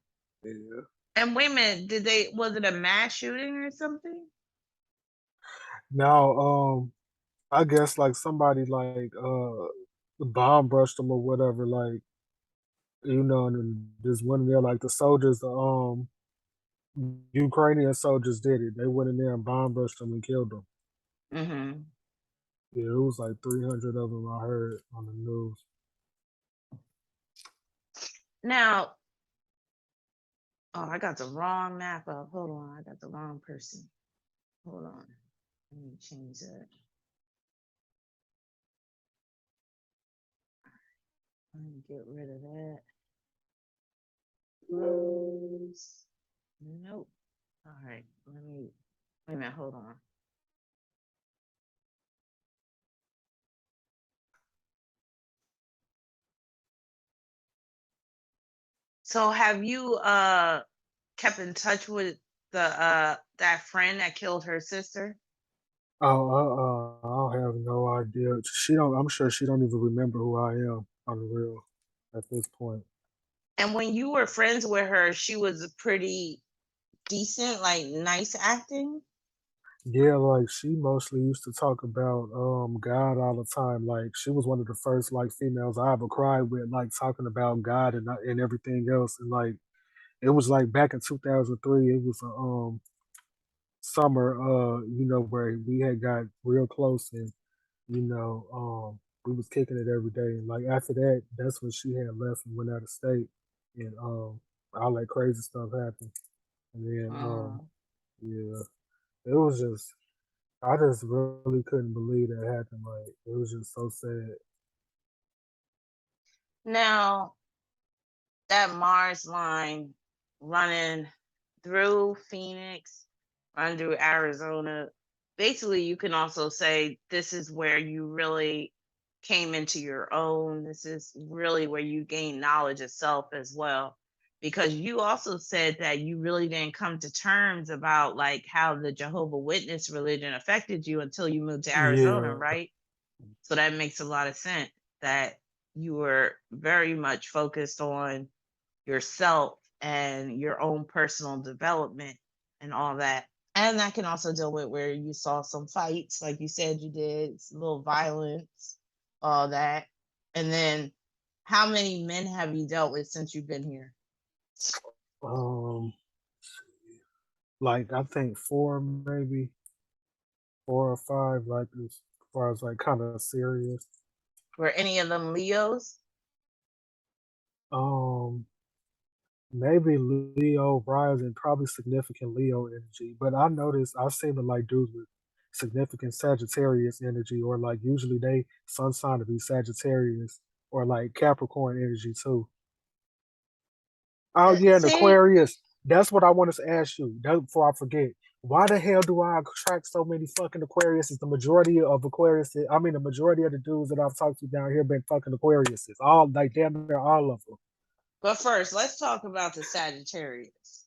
Yeah. And wait a minute, was it a mass shooting or something? Now, I guess like somebody like bomb brushed them or whatever, like and then just went in there like the soldiers, the Ukrainian soldiers did it. They went in there and bomb brushed them and killed them. Mm-hmm. Yeah, it was like 300 of them. I heard on the news. Now, oh, I got the wrong map up. Hold on, I got the wrong person. Hold on. Let me change that. Let me get rid of that. Close. Nope. All right. Wait a minute. Hold on. So have you kept in touch with the that friend that killed her sister? Oh, I have no idea. She don't. I'm sure she don't even remember who I am on the real at this point. And when you were friends with her, she was pretty decent, like nice acting. Yeah, like she mostly used to talk about God all the time. Like she was one of the first like females I ever cried with, like talking about God and everything else. And like it was like back in 2003. It was a summer, where we had got real close and we was kicking it every day. And like after that, that's when she had left and went out of state, and all that crazy stuff happened. And then Mm. yeah, it was just I just really couldn't believe that happened. Like it was just so sad. Now, that Mars line running through Phoenix, run through Arizona. Basically, you can also say this is where you really came into your own. This is really where you gain knowledge of self as well. Because you also said that you really didn't come to terms about like how the Jehovah Witness religion affected you until you moved to Arizona, Yeah. right? So that makes a lot of sense that you were very much focused on yourself and your own personal development and all that. And that can also deal with where you saw some fights, like you said you did, a little violence, all that. And then how many men have you dealt with since you've been here? Um, like I think four, maybe 4 or 5. Like as far as like kind of serious. Were any of them Leos? Um, Maybe Leo rising, probably significant Leo energy. But I noticed I've seen the like dudes with significant Sagittarius energy, or like usually they sun sign to be Sagittarius or like Capricorn energy too. Oh yeah, and See, Aquarius. That's what I wanted to ask you. Before I forget, why the hell do I attract so many fucking Aquariuses? The majority of Aquariuses, I mean, the majority of the dudes that I've talked to down here been fucking Aquariuses. All like damn near all of them. but first, let's talk about the Sagittarius.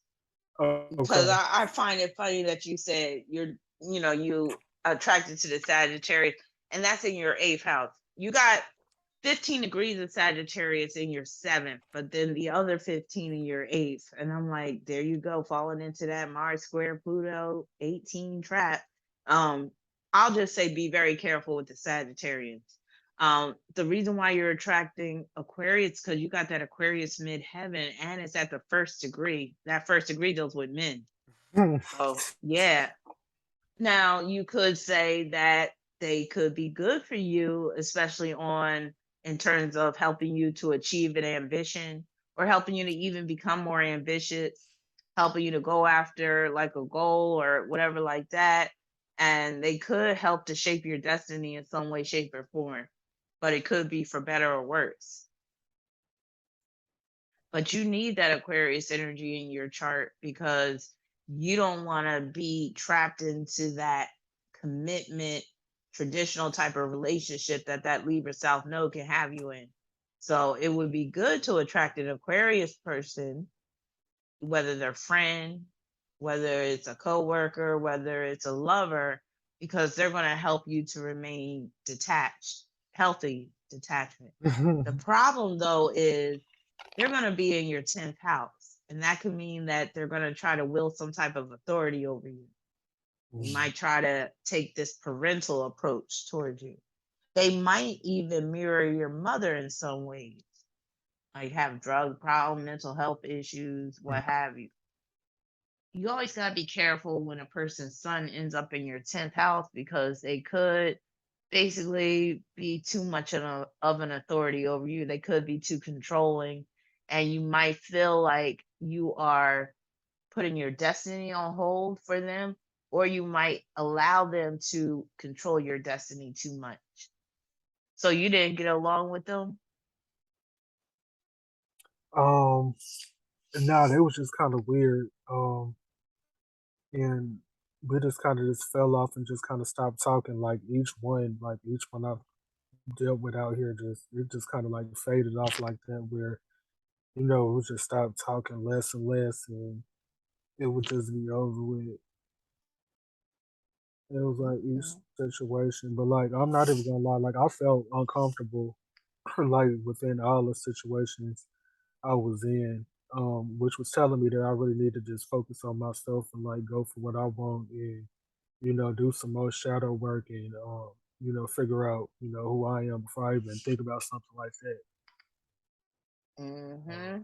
Because Okay. I find it funny that you said you attracted to the Sagittarius, and that's in your eighth house. You got 15 degrees of Sagittarius in your seventh, but then the other 15 in your eighth. And I'm like, there you go, falling into that Mars square Pluto 18 trap. Um, I'll just say be very careful with the Sagittarians. The reason why you're attracting Aquarius because you got that Aquarius midheaven and it's at the first degree. That first degree deals with men. So yeah. Now you could say that they could be good for you, especially on in terms of helping you to achieve an ambition or helping you to even become more ambitious, helping you to go after like a goal or whatever like that. And they could help to shape your destiny in some way, shape, or form. But it could be for better or worse. But you need that Aquarius energy in your chart because you don't want to be trapped into that commitment, traditional type of relationship that Libra South Node can have you in. So it would be good to attract an Aquarius person, whether they're friend, whether it's a coworker, whether it's a lover, because they're going to help you to remain detached, healthy detachment. The problem though is they're going to be in your 10th house. And that could mean that they're going to try to wield some type of authority over you. They might try to take this parental approach towards you. They might even mirror your mother in some ways, like have drug problem, mental health issues, what have you. You always got to be careful when a person's sun ends up in your 10th house because they could basically be too much of an authority over you. They could be too controlling, and you might feel like you are putting your destiny on hold for them, or you might allow them to control your destiny too much. So you didn't get along with them. um, no, it was just kind of weird. And we just kind of just fell off and just kind of stopped talking. Like each one I've dealt with out here, just it just kind of like faded off like that. Where we just stopped talking less and less, and it would just be over with. It was like each Okay. situation, but like I'm not even gonna lie, like I felt uncomfortable, like within all the situations I was in, which was telling me that I really need to just focus on myself and like go for what I want. And do some more shadow work and figure out, who I am before I even think about something like that. Hmm.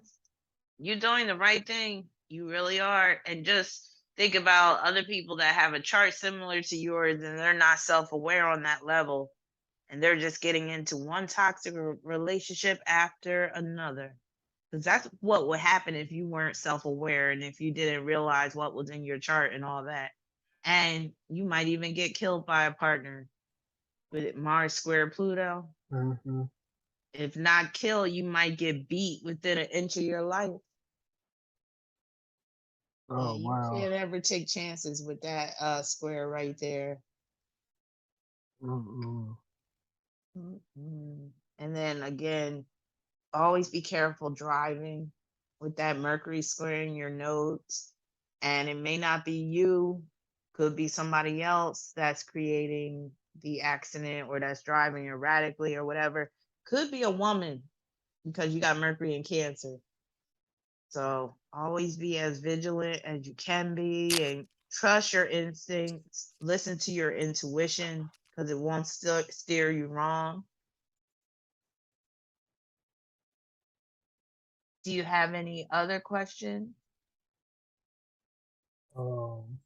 You're doing the right thing. You really are. And just think about other people that have a chart similar to yours and they're not self aware on that level. And they're just getting into one toxic relationship after another. Because that's what would happen if you weren't self aware and if you didn't realize what was in your chart and all that. And you might even get killed by a partner with Mars square Pluto. Hmm. If not kill, you might get beat within an inch of your life. Yeah, Oh you wow. can't ever take chances with that square right there. Mm-mm. Mm-mm. And then again, always be careful driving with that Mercury square in your notes. And it may not be you, could be somebody else that's creating the accident or that's driving erratically or whatever. Could be a woman because you got Mercury in Cancer. So always be as vigilant as you can be and trust your instincts. Listen to your intuition because it won't steer you wrong. Do you have any other questions? Um,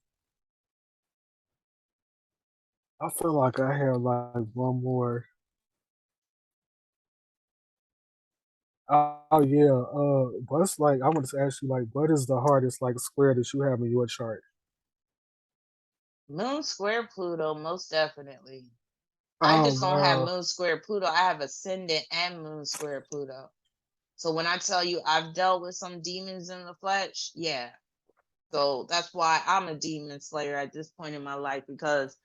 I feel like I have like one more. Oh yeah. What's like? I want to ask you like, what is the hardest like square that you have in your chart? Moon square Pluto, most definitely. I Oh just don't have wow. moon square Pluto. I have ascendant and moon square Pluto. So when I tell you I've dealt with some demons in the flesh, yeah. So that's why I'm a demon slayer at this point in my life because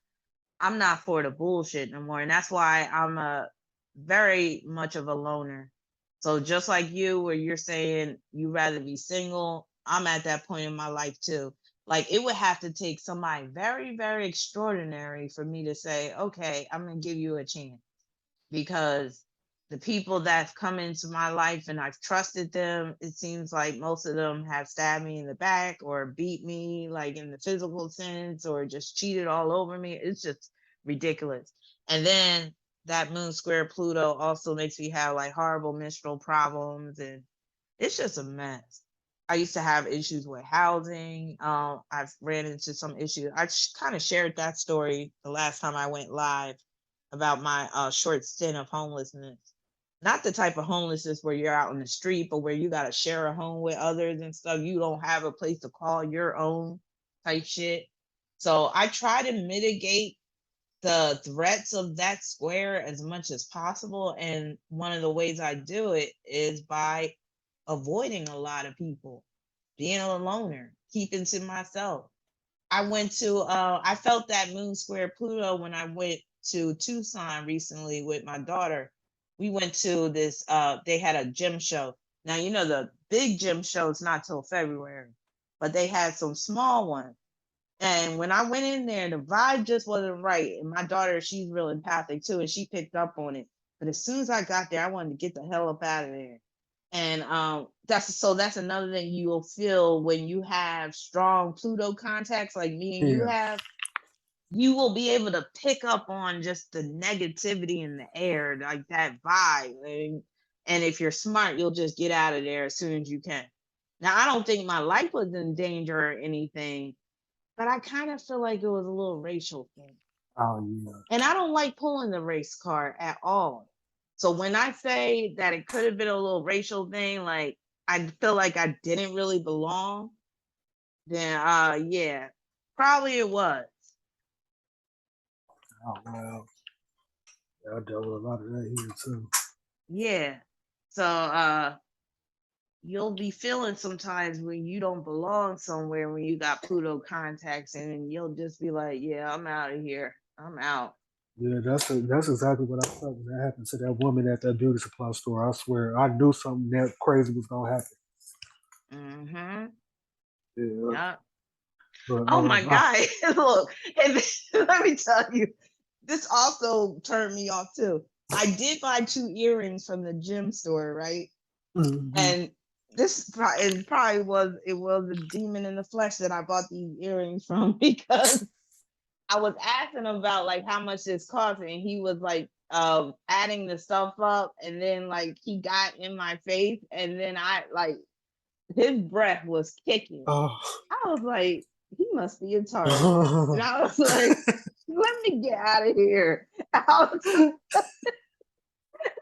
I'm not for the bullshit no more. And that's why I'm a very much of a loner. So just like you, where you're saying you rather be single, I'm at that point in my life too. Like it would have to take somebody very, very extraordinary for me to say, okay, I'm gonna give you a chance because the people that's come into my life and I've trusted them, it seems like most of them have stabbed me in the back or beat me like in the physical sense or just cheated all over me. It's just ridiculous. And then that moon square Pluto also makes me have like horrible menstrual problems and it's just a mess. I used to have issues with housing. I've ran into some issues. I kind of shared that story the last time I went live about my short stint of homelessness. Not the type of homelessness where you're out on the street, but where you got to share a home with others and stuff. You don't have a place to call your own type shit. So I try to mitigate the threats of that square as much as possible. And one of the ways I do it is by avoiding a lot of people, being a loner, keeping to myself. I felt that moon square Pluto when I went to Tucson recently with my daughter. We went to this they had a gym show. Now you know the big gym show is not till February, but they had some small ones. And when I went in there, the vibe just wasn't right. And my daughter, she's real empathic too, and she picked up on it. But as soon as I got there, I wanted to get the hell up out of there. And that's another thing you will feel when you have strong Pluto contacts like me and you Yeah. have. You will be able to pick up on just the negativity in the air, like that vibe. And if you're smart, you'll just get out of there as soon as you can. Now, I don't think my life was in danger or anything, but I kind of feel like it was a little racial thing. Oh yeah. And I don't like pulling the race card at all. So when I say that it could have been a little racial thing, like I feel like I didn't really belong, then yeah, probably it was. Oh wow. Yeah, I dealt with a lot of that here too. Yeah. So you'll be feeling sometimes when you don't belong somewhere when you got Pluto contacts and you'll just be like, yeah, I'm out of here. I'm out. Yeah, that's exactly what I felt when that happened to that woman at that beauty supply store. I swear, I knew something that crazy was gonna happen. Mm-hmm. Yeah, Yeah. but Oh my God. Look, and let me tell you, this also turned me off too. I did buy two earrings from the gym store, right? mhm. And it probably was a demon in the flesh that I bought these earrings from because I was asking him about like how much this cost, and he was like adding the stuff up, and then like he got in my face, and then I like his breath was kicking. Oh. I was like, he must be retarded. And I was like, let me get out of here.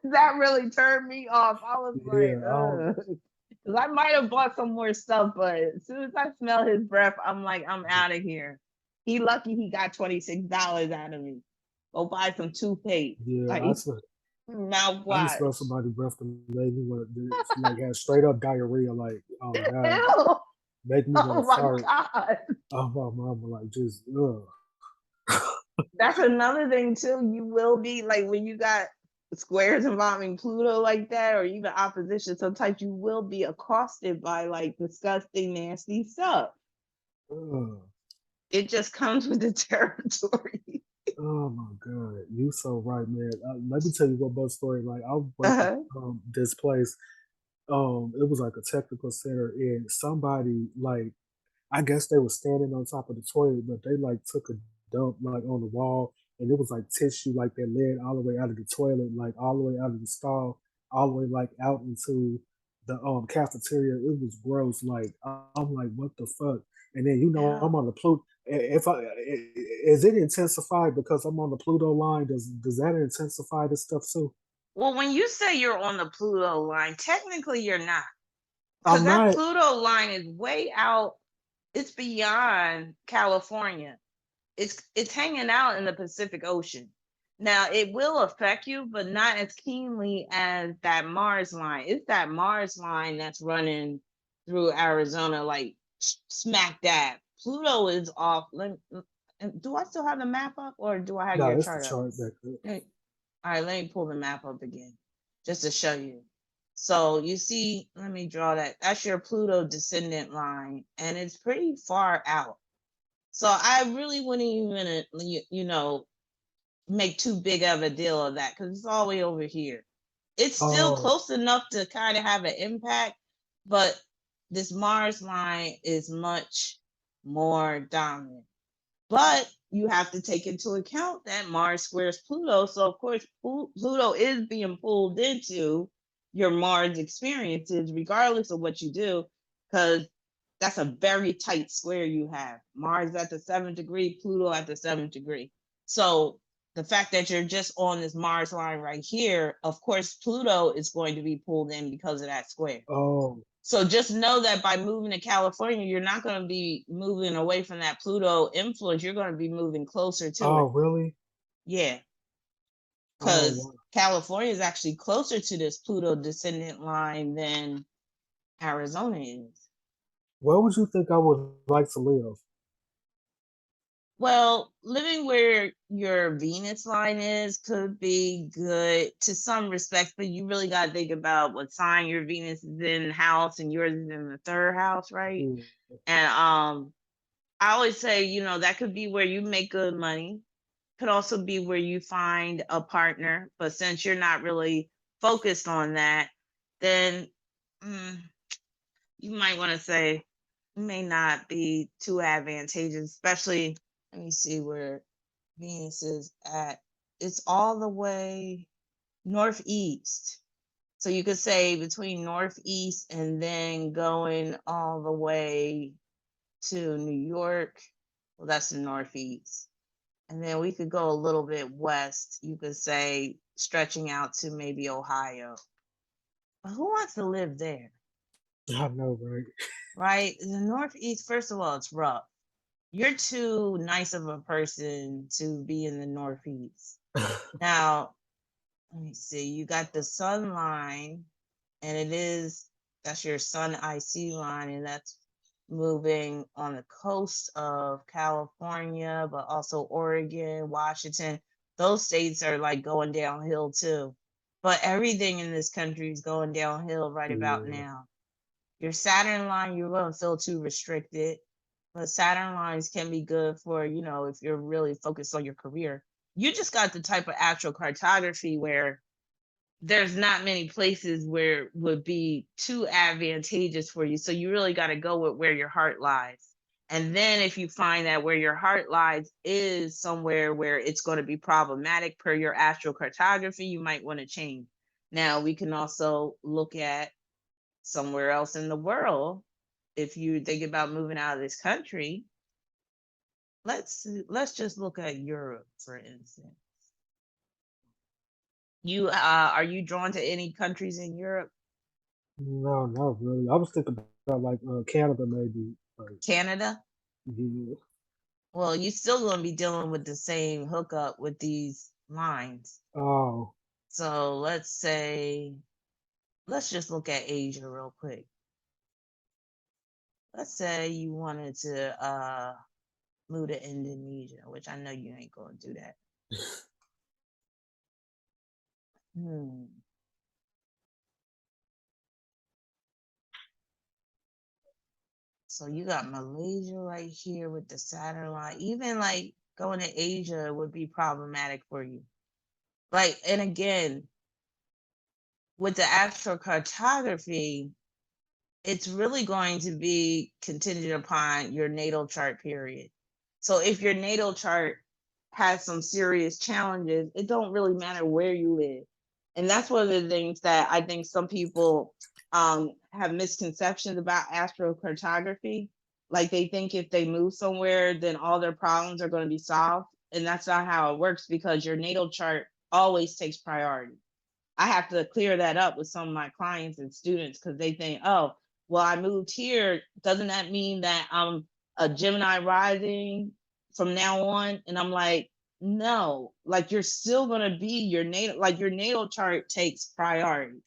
That really turned me off. I was like, Yeah, ugh. Because I might have bought some more stuff, but as soon as I smell his breath, I'm like, I'm out of here. He lucky he got $26 out of me. Go buy some toothpaste. yeah. Like I just smell mouthwash. somebody breath to make me want to like have straight up diarrhea. Like, oh god, Ew. make me Oh want to my fart. God. Oh my mama, like just ugh. That's another thing too. You will be like when you got squares involving Pluto like that, or even opposition. Sometimes you will be accosted by like disgusting, nasty stuff. Ugh. It just comes with the territory. Oh my god, you so right, man. Let me tell you one more story. Like I was working Uh-huh. this place. It was like a technical center, and somebody like I guess they were standing on top of the toilet, but they like took a dump like on the wall, and it was like tissue like that led all the way out of the toilet, like all the way out of the stall, all the way like out into the cafeteria. It was gross. Like I'm like, what the fuck? And then Yeah. I'm on the Pluto. If is it intensified because I'm on the Pluto line? Does that intensify this stuff too? Well, when you say you're on the Pluto line, technically you're not, because I'm that not. Pluto line is way out. It's beyond California. It's hanging out in the Pacific Ocean. Now it will affect you, but not as keenly as that Mars line. It's that Mars line that's running through Arizona, like smack dab. Pluto is off. Do I still have the map up, or do I have No, your it's the chart up? chart back there. All right, let me pull the map up again just to show you. So you see, let me draw that. That's your Pluto descendant line, and it's pretty far out. So I really wouldn't even, make too big of a deal of that because it's all the way over here. It's still Oh, close enough to kind of have an impact, but this Mars line is much more dominant. But you have to take into account that Mars squares Pluto. So, of course, Pluto is being pulled into your Mars experiences, regardless of what you do, because that's a very tight square you have. Mars at the 7th degree, Pluto at the 7th degree. So, the fact that you're just on this Mars line right here, of course, Pluto is going to be pulled in because of that square. oh, So just know that by moving to California, you're not going to be moving away from that Pluto influence. You're going to be moving closer to oh, it. really? Yeah, Oh, because wow. California is actually closer to this Pluto descendant line than Arizona is. Where would you think I would like to live? Well, living where your Venus line is could be good to some respects, but you really got to think about what sign your Venus is in house and yours is in the third house, right? Yeah. And I always say, that could be where you make good money. Could also be where you find a partner. But since you're not really focused on that, then mm, you might want to say it may not be too advantageous, especially, let me see where Venus is at. It's all the way northeast. So you could say between northeast and then going all the way to New York. Well, that's the northeast. And then we could go a little bit west. You could say stretching out to maybe Ohio. But who wants to live there? I know, right? Right? The northeast, first of all, it's rough. You're too nice of a person to be in the northeast. Now, let me see. You got the sun line, and that's your sun IC line, and that's moving on the coast of California, but also Oregon, Washington. Those states are like going downhill too. But everything in this country is going downhill right about Yeah. now. Your Saturn line, you're going to feel too restricted. But Saturn lines can be good for, if you're really focused on your career. You just got the type of astrocartography where there's not many places where it would be too advantageous for you. So you really got to go with where your heart lies. And then if you find that where your heart lies is somewhere where it's going to be problematic per your astral cartography, you might want to change. Now, we can also look at somewhere else in the world. If you think about moving out of this country, let's just look at Europe, for instance. You are you drawn to any countries in Europe? No, not really. I was thinking about like Canada maybe. Like, Canada? yeah. Well, you're still going to be dealing with the same hookup with these lines. Oh, So let's just look at Asia real quick. Let's say you wanted to move to Indonesia, which I know you ain't going to do that. Hmm. So you got Malaysia right here with the Saturn line. Even like going to Asia would be problematic for you. Like, and again, with the astrocartography, it's really going to be contingent upon your natal chart period. So if your natal chart has some serious challenges, it don't really matter where you live. And that's one of the things that I think some people have misconceptions about astrocartography. Like they think if they move somewhere, then all their problems are going to be solved. And that's not how it works because your natal chart always takes priority. I have to clear that up with some of my clients and students because they think, oh, well, I moved here. Doesn't that mean that I'm a Gemini rising from now on? And I'm like, no, like you're still going to be your natal, like your natal chart takes priority.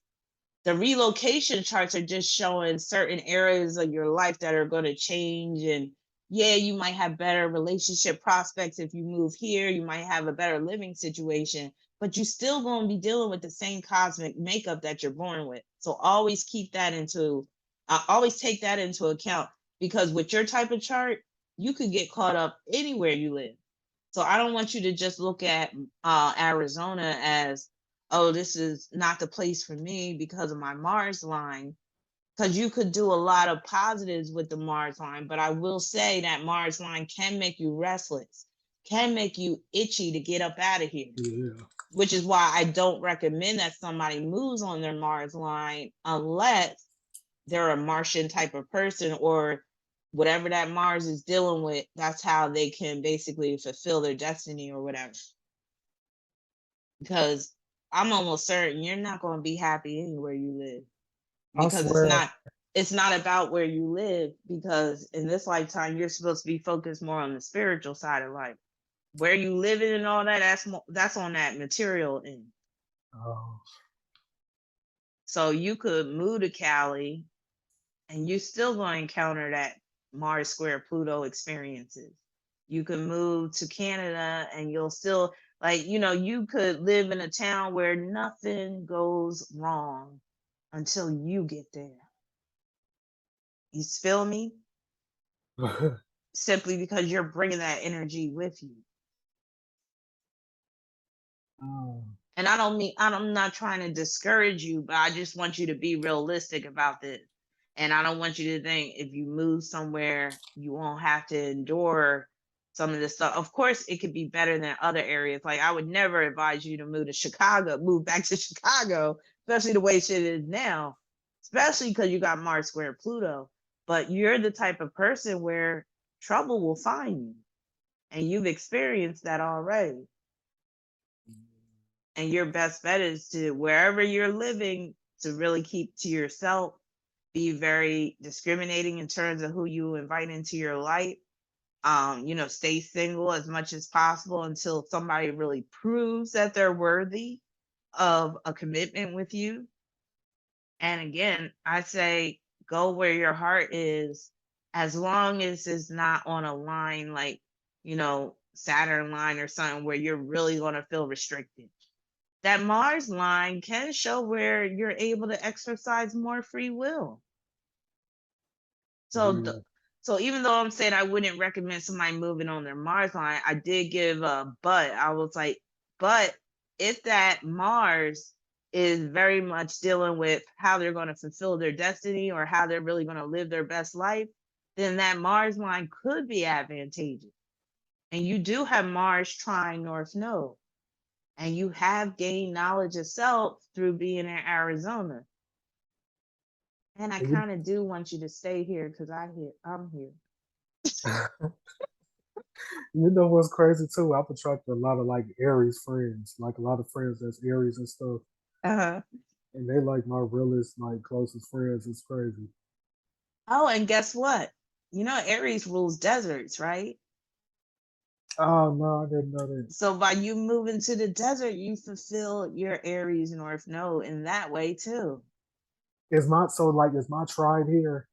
The relocation charts are just showing certain areas of your life that are going to change. And yeah, you might have better relationship prospects if you move here. You might have a better living situation, but you still going to be dealing with the same cosmic makeup that you're born with. So always keep that into, always take that into account because with your type of chart, you could get caught up anywhere you live. So I don't want you to just look at Arizona as, oh, this is not the place for me because of my Mars line. Because you could do a lot of positives with the Mars line, but I will say that Mars line can make you restless, can make you itchy to get up out of here, yeah. which is why I don't recommend that somebody moves on their Mars line unless they're a Martian type of person or whatever that Mars is dealing with. That's how they can basically fulfill their destiny or whatever. Because I'm almost certain you're not going to be happy anywhere you live I because swear. it's not about where you live because in this lifetime you're supposed to be focused more on the spiritual side of life. Where you living and all that, that's on that material end. Oh, So you could move to Cali and you're still going to encounter that Mars square Pluto experiences. You can move to Canada and you'll still, like, you could live in a town where nothing goes wrong until you get there. You feel me? Simply because you're bringing that energy with you. oh, And I don't mean, I'm not trying to discourage you, but I just want you to be realistic about this. And I don't want you to think if you move somewhere, you won't have to endure some of this stuff. Of course, it could be better than other areas. Like I would never advise you to move back to Chicago, especially the way shit is now, especially because you got Mars square Pluto. But you're the type of person where trouble will find you. And you've experienced that already. And your best bet is to wherever you're living to really keep to yourself, be very discriminating in terms of who you invite into your life. Stay single as much as possible until somebody really proves that they're worthy of a commitment with you. And again, I say go where your heart is, as long as it's not on a line like, Saturn line or something where you're really going to feel restricted. That Mars line can show where you're able to exercise more free will. So, yeah. so even though I'm saying I wouldn't recommend somebody moving on their Mars line, I did give a but. I was like, but if that Mars is very much dealing with how they're going to fulfill their destiny or how they're really going to live their best life, then that Mars line could be advantageous. And you do have Mars trine North Node. And you have gained knowledge of self through being in Arizona. And I And you, kind of do want you to stay here because I'm here. you know what's crazy too? I've attracted a lot of like Aries friends, like a lot of friends that's Aries and stuff, Uh-huh. and they like my realest, like closest friends. It's crazy. Oh, and guess what? You know, Aries rules deserts, right? Oh no, I didn't know that. So by you moving to the desert, you fulfill your Aries North Node in that way too. Is my tribe here?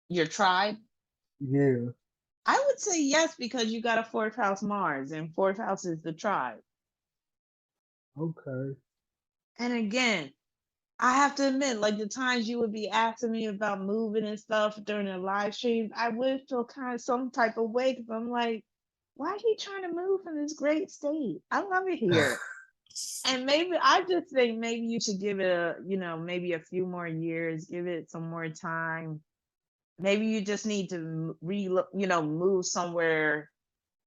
Your tribe? Yeah. I would say yes because you got a fourth house Mars, and fourth house is the tribe. Okay. And again, I have to admit, like the times you would be asking me about moving and stuff during the live streams, I would feel kind of some type of way because I'm like, why are you trying to move from this great state? I love it here. And maybe I just think maybe you should give it maybe a few more years, give it some more time. Maybe you just need to move somewhere,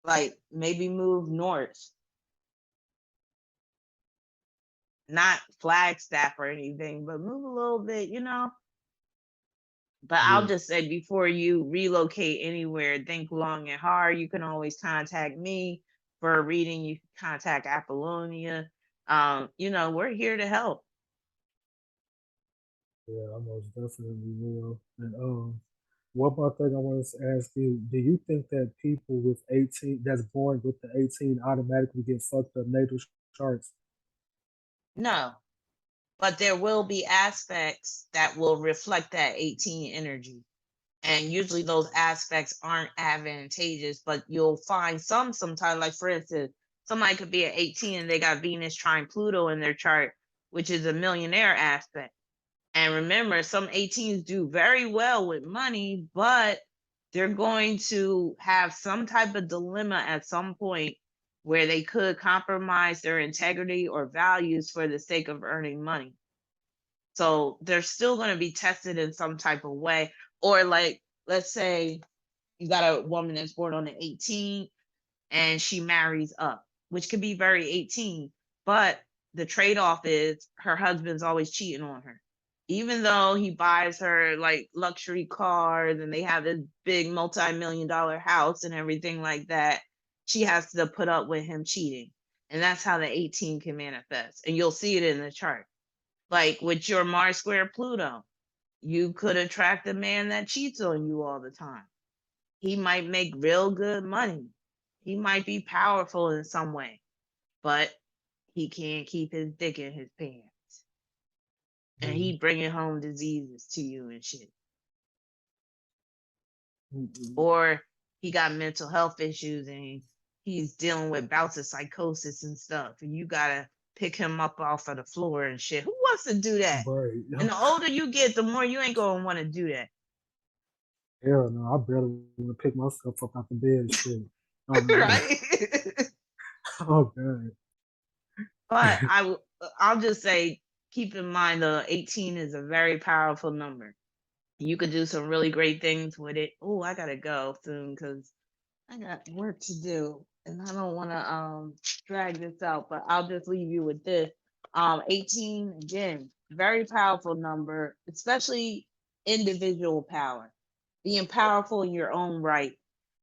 like maybe move north, not Flagstaff or anything, but move a little bit. But I'll Yeah. just say before you relocate anywhere, think long and hard. You can always contact me for a reading. You can contact Apollonia. We're here to help. Yeah, I most definitely will. And one more thing I wanted to ask you: do you think that people with 18 that's born with the 18 automatically get fucked up natal charts? No, but there will be aspects that will reflect that 18 energy. And usually those aspects aren't advantageous, but you'll find sometimes, like for instance, somebody could be at 18 and they got Venus trine Pluto in their chart, which is a millionaire aspect. And remember, some 18s do very well with money, but they're going to have some type of dilemma at some point where they could compromise their integrity or values for the sake of earning money. So they're still going to be tested in some type of way. Or, like, let's say you got a woman that's born on the 18th and she marries up, which could be very 18, but the trade-off is her husband's always cheating on her. Even though he buys her like luxury cars and they have this big multi-million-dollar house and everything like that, she has to put up with him cheating. And that's how the 18 can manifest. And you'll see it in the chart. Like with your Mars square Pluto, you could attract a man that cheats on you all the time. He might make real good money. He might be powerful in some way, but he can't keep his dick in his pants. And Mm-hmm. he bringing home diseases to you and shit. Mm-hmm. Or he got mental health issues and he's dealing with bouts of psychosis and stuff. And you gotta pick him up off of the floor and shit. Who wants to do that? Right. And the older you get, the more you ain't gonna want to do that. Hell no, I barely want to pick myself up out the bed. Shit. Oh, Right? oh god. But I'll just say, keep in mind the 18 is a very powerful number. You could do some really great things with it. Oh, I gotta go soon because I got work to do, and I don't want to drag this out. But I'll just leave you with this. 18 again, very powerful number, especially individual power, being powerful in your own right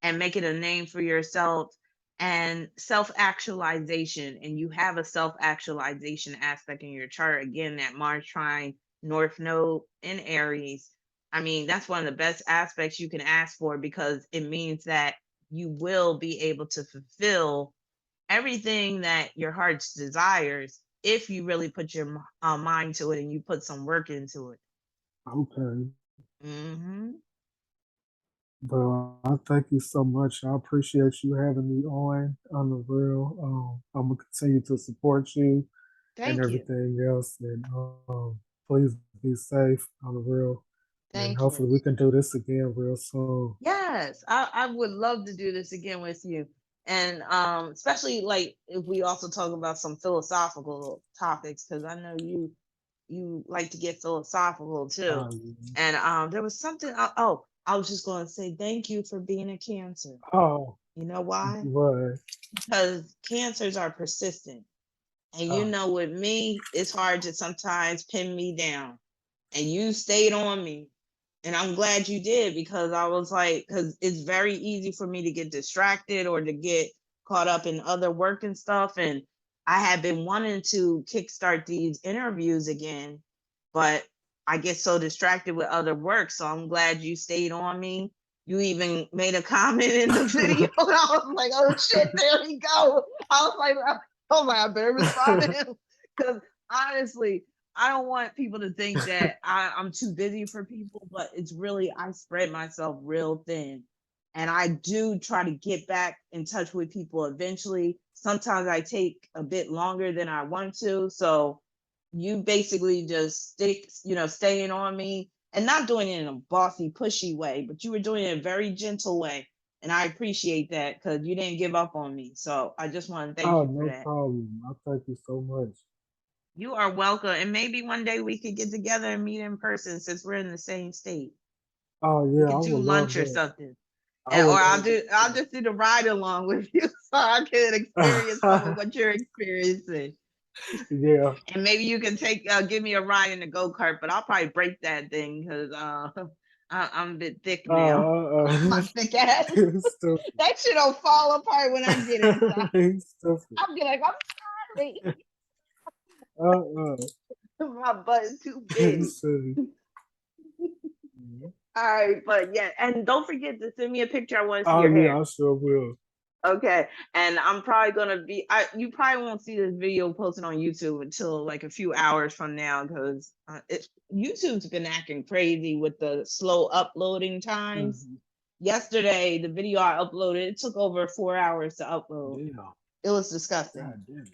and making a name for yourself and self-actualization. And you have a self-actualization aspect in your chart. Again, that Mars trine North Node in Aries. I mean, that's one of the best aspects you can ask for because it means that you will be able to fulfill everything that your heart desires if you really put your mind to it and you put some work into it. Okay. Hmm. Well, I thank you so much. I appreciate you having me on the real. I'm gonna continue to support you and Thank you. everything else. And please be safe on the real. And Thank you. hopefully we can do this again real soon. Yes, I would love to do this again with you. And especially like if we also talk about some philosophical topics, because I know you like to get philosophical too. Yeah. And there was something. Oh, I was just going to say thank you for being a Cancer. Oh, You know why? what? Because Cancers are persistent. And you Oh, know, with me, it's hard to sometimes pin me down. And you stayed on me. And I'm glad you did, because I was like, because it's very easy for me to get distracted or to get caught up in other work and stuff. And I had been wanting to kickstart these interviews again, but I get so distracted with other work. So I'm glad you stayed on me. You even made a comment in the video. And I was like, oh shit, there we go. I was like, oh my, I better respond to him. Because honestly, I don't want people to think that I'm too busy for people, but it's really, I spread myself real thin. And I do try to get back in touch with people eventually. Sometimes I take a bit longer than I want to. So you basically just staying on me and not doing it in a bossy, pushy way, but you were doing it in a very gentle way. And I appreciate that because you didn't give up on me. So I just want to thank oh, you for no that. problem. I thank you so much. You are welcome. And maybe one day we could get together and meet in person since we're in the same state. Oh, We yeah, could I do would love lunch or that. something. I And, or would I'll love do I'll just do the ride along with you so I can experience some of that. what you're experiencing. Yeah. And maybe you can give me a ride in the go-kart, but I'll probably break that thing because I'm a bit thick now. My Uh, thick ass. stupid. That shit will fall apart when I get inside. Stupid. I'll be like, I'm sorry. Uh, My butt is too big. silly. All right, but yeah, and don't forget to send me a picture. I want to see Oh, your yeah, hair. I sure will. Okay, and I'm probably gonna be. You probably won't see this video posted on YouTube until like a few hours from now because YouTube's been acting crazy with the slow uploading times. Mhm. Yesterday, the video I uploaded, it took over 4 hours to upload. Yeah. It was disgusting. God damn it.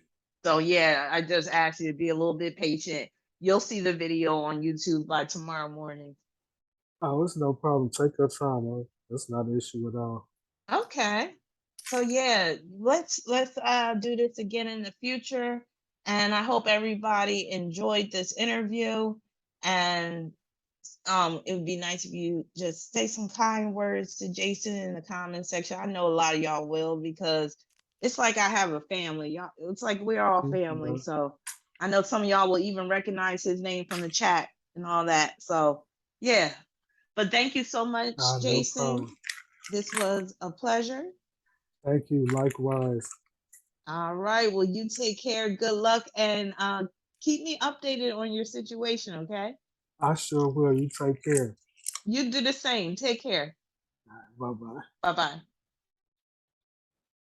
So yeah, I just ask you to be a little bit patient. You'll see the video on YouTube by tomorrow morning. Oh, it's no problem. Take your time, man. That's not an issue at all. Okay. So yeah, let's do this again in the future. And I hope everybody enjoyed this interview. And it would be nice if you just say some kind words to Jason in the comment section. I know a lot of y'all will because it's like I have a family. Y'all, it's like we're all family. Yeah. So I know some of y'all will even recognize his name from the chat and all that. So yeah. But thank you so much, No Jason. problem. This was a pleasure. Thank you. Likewise. All right. Well, you take care. Good luck and keep me updated on your situation, okay? I sure will. You take care. You do the same. Take care. Bye bye. Bye bye.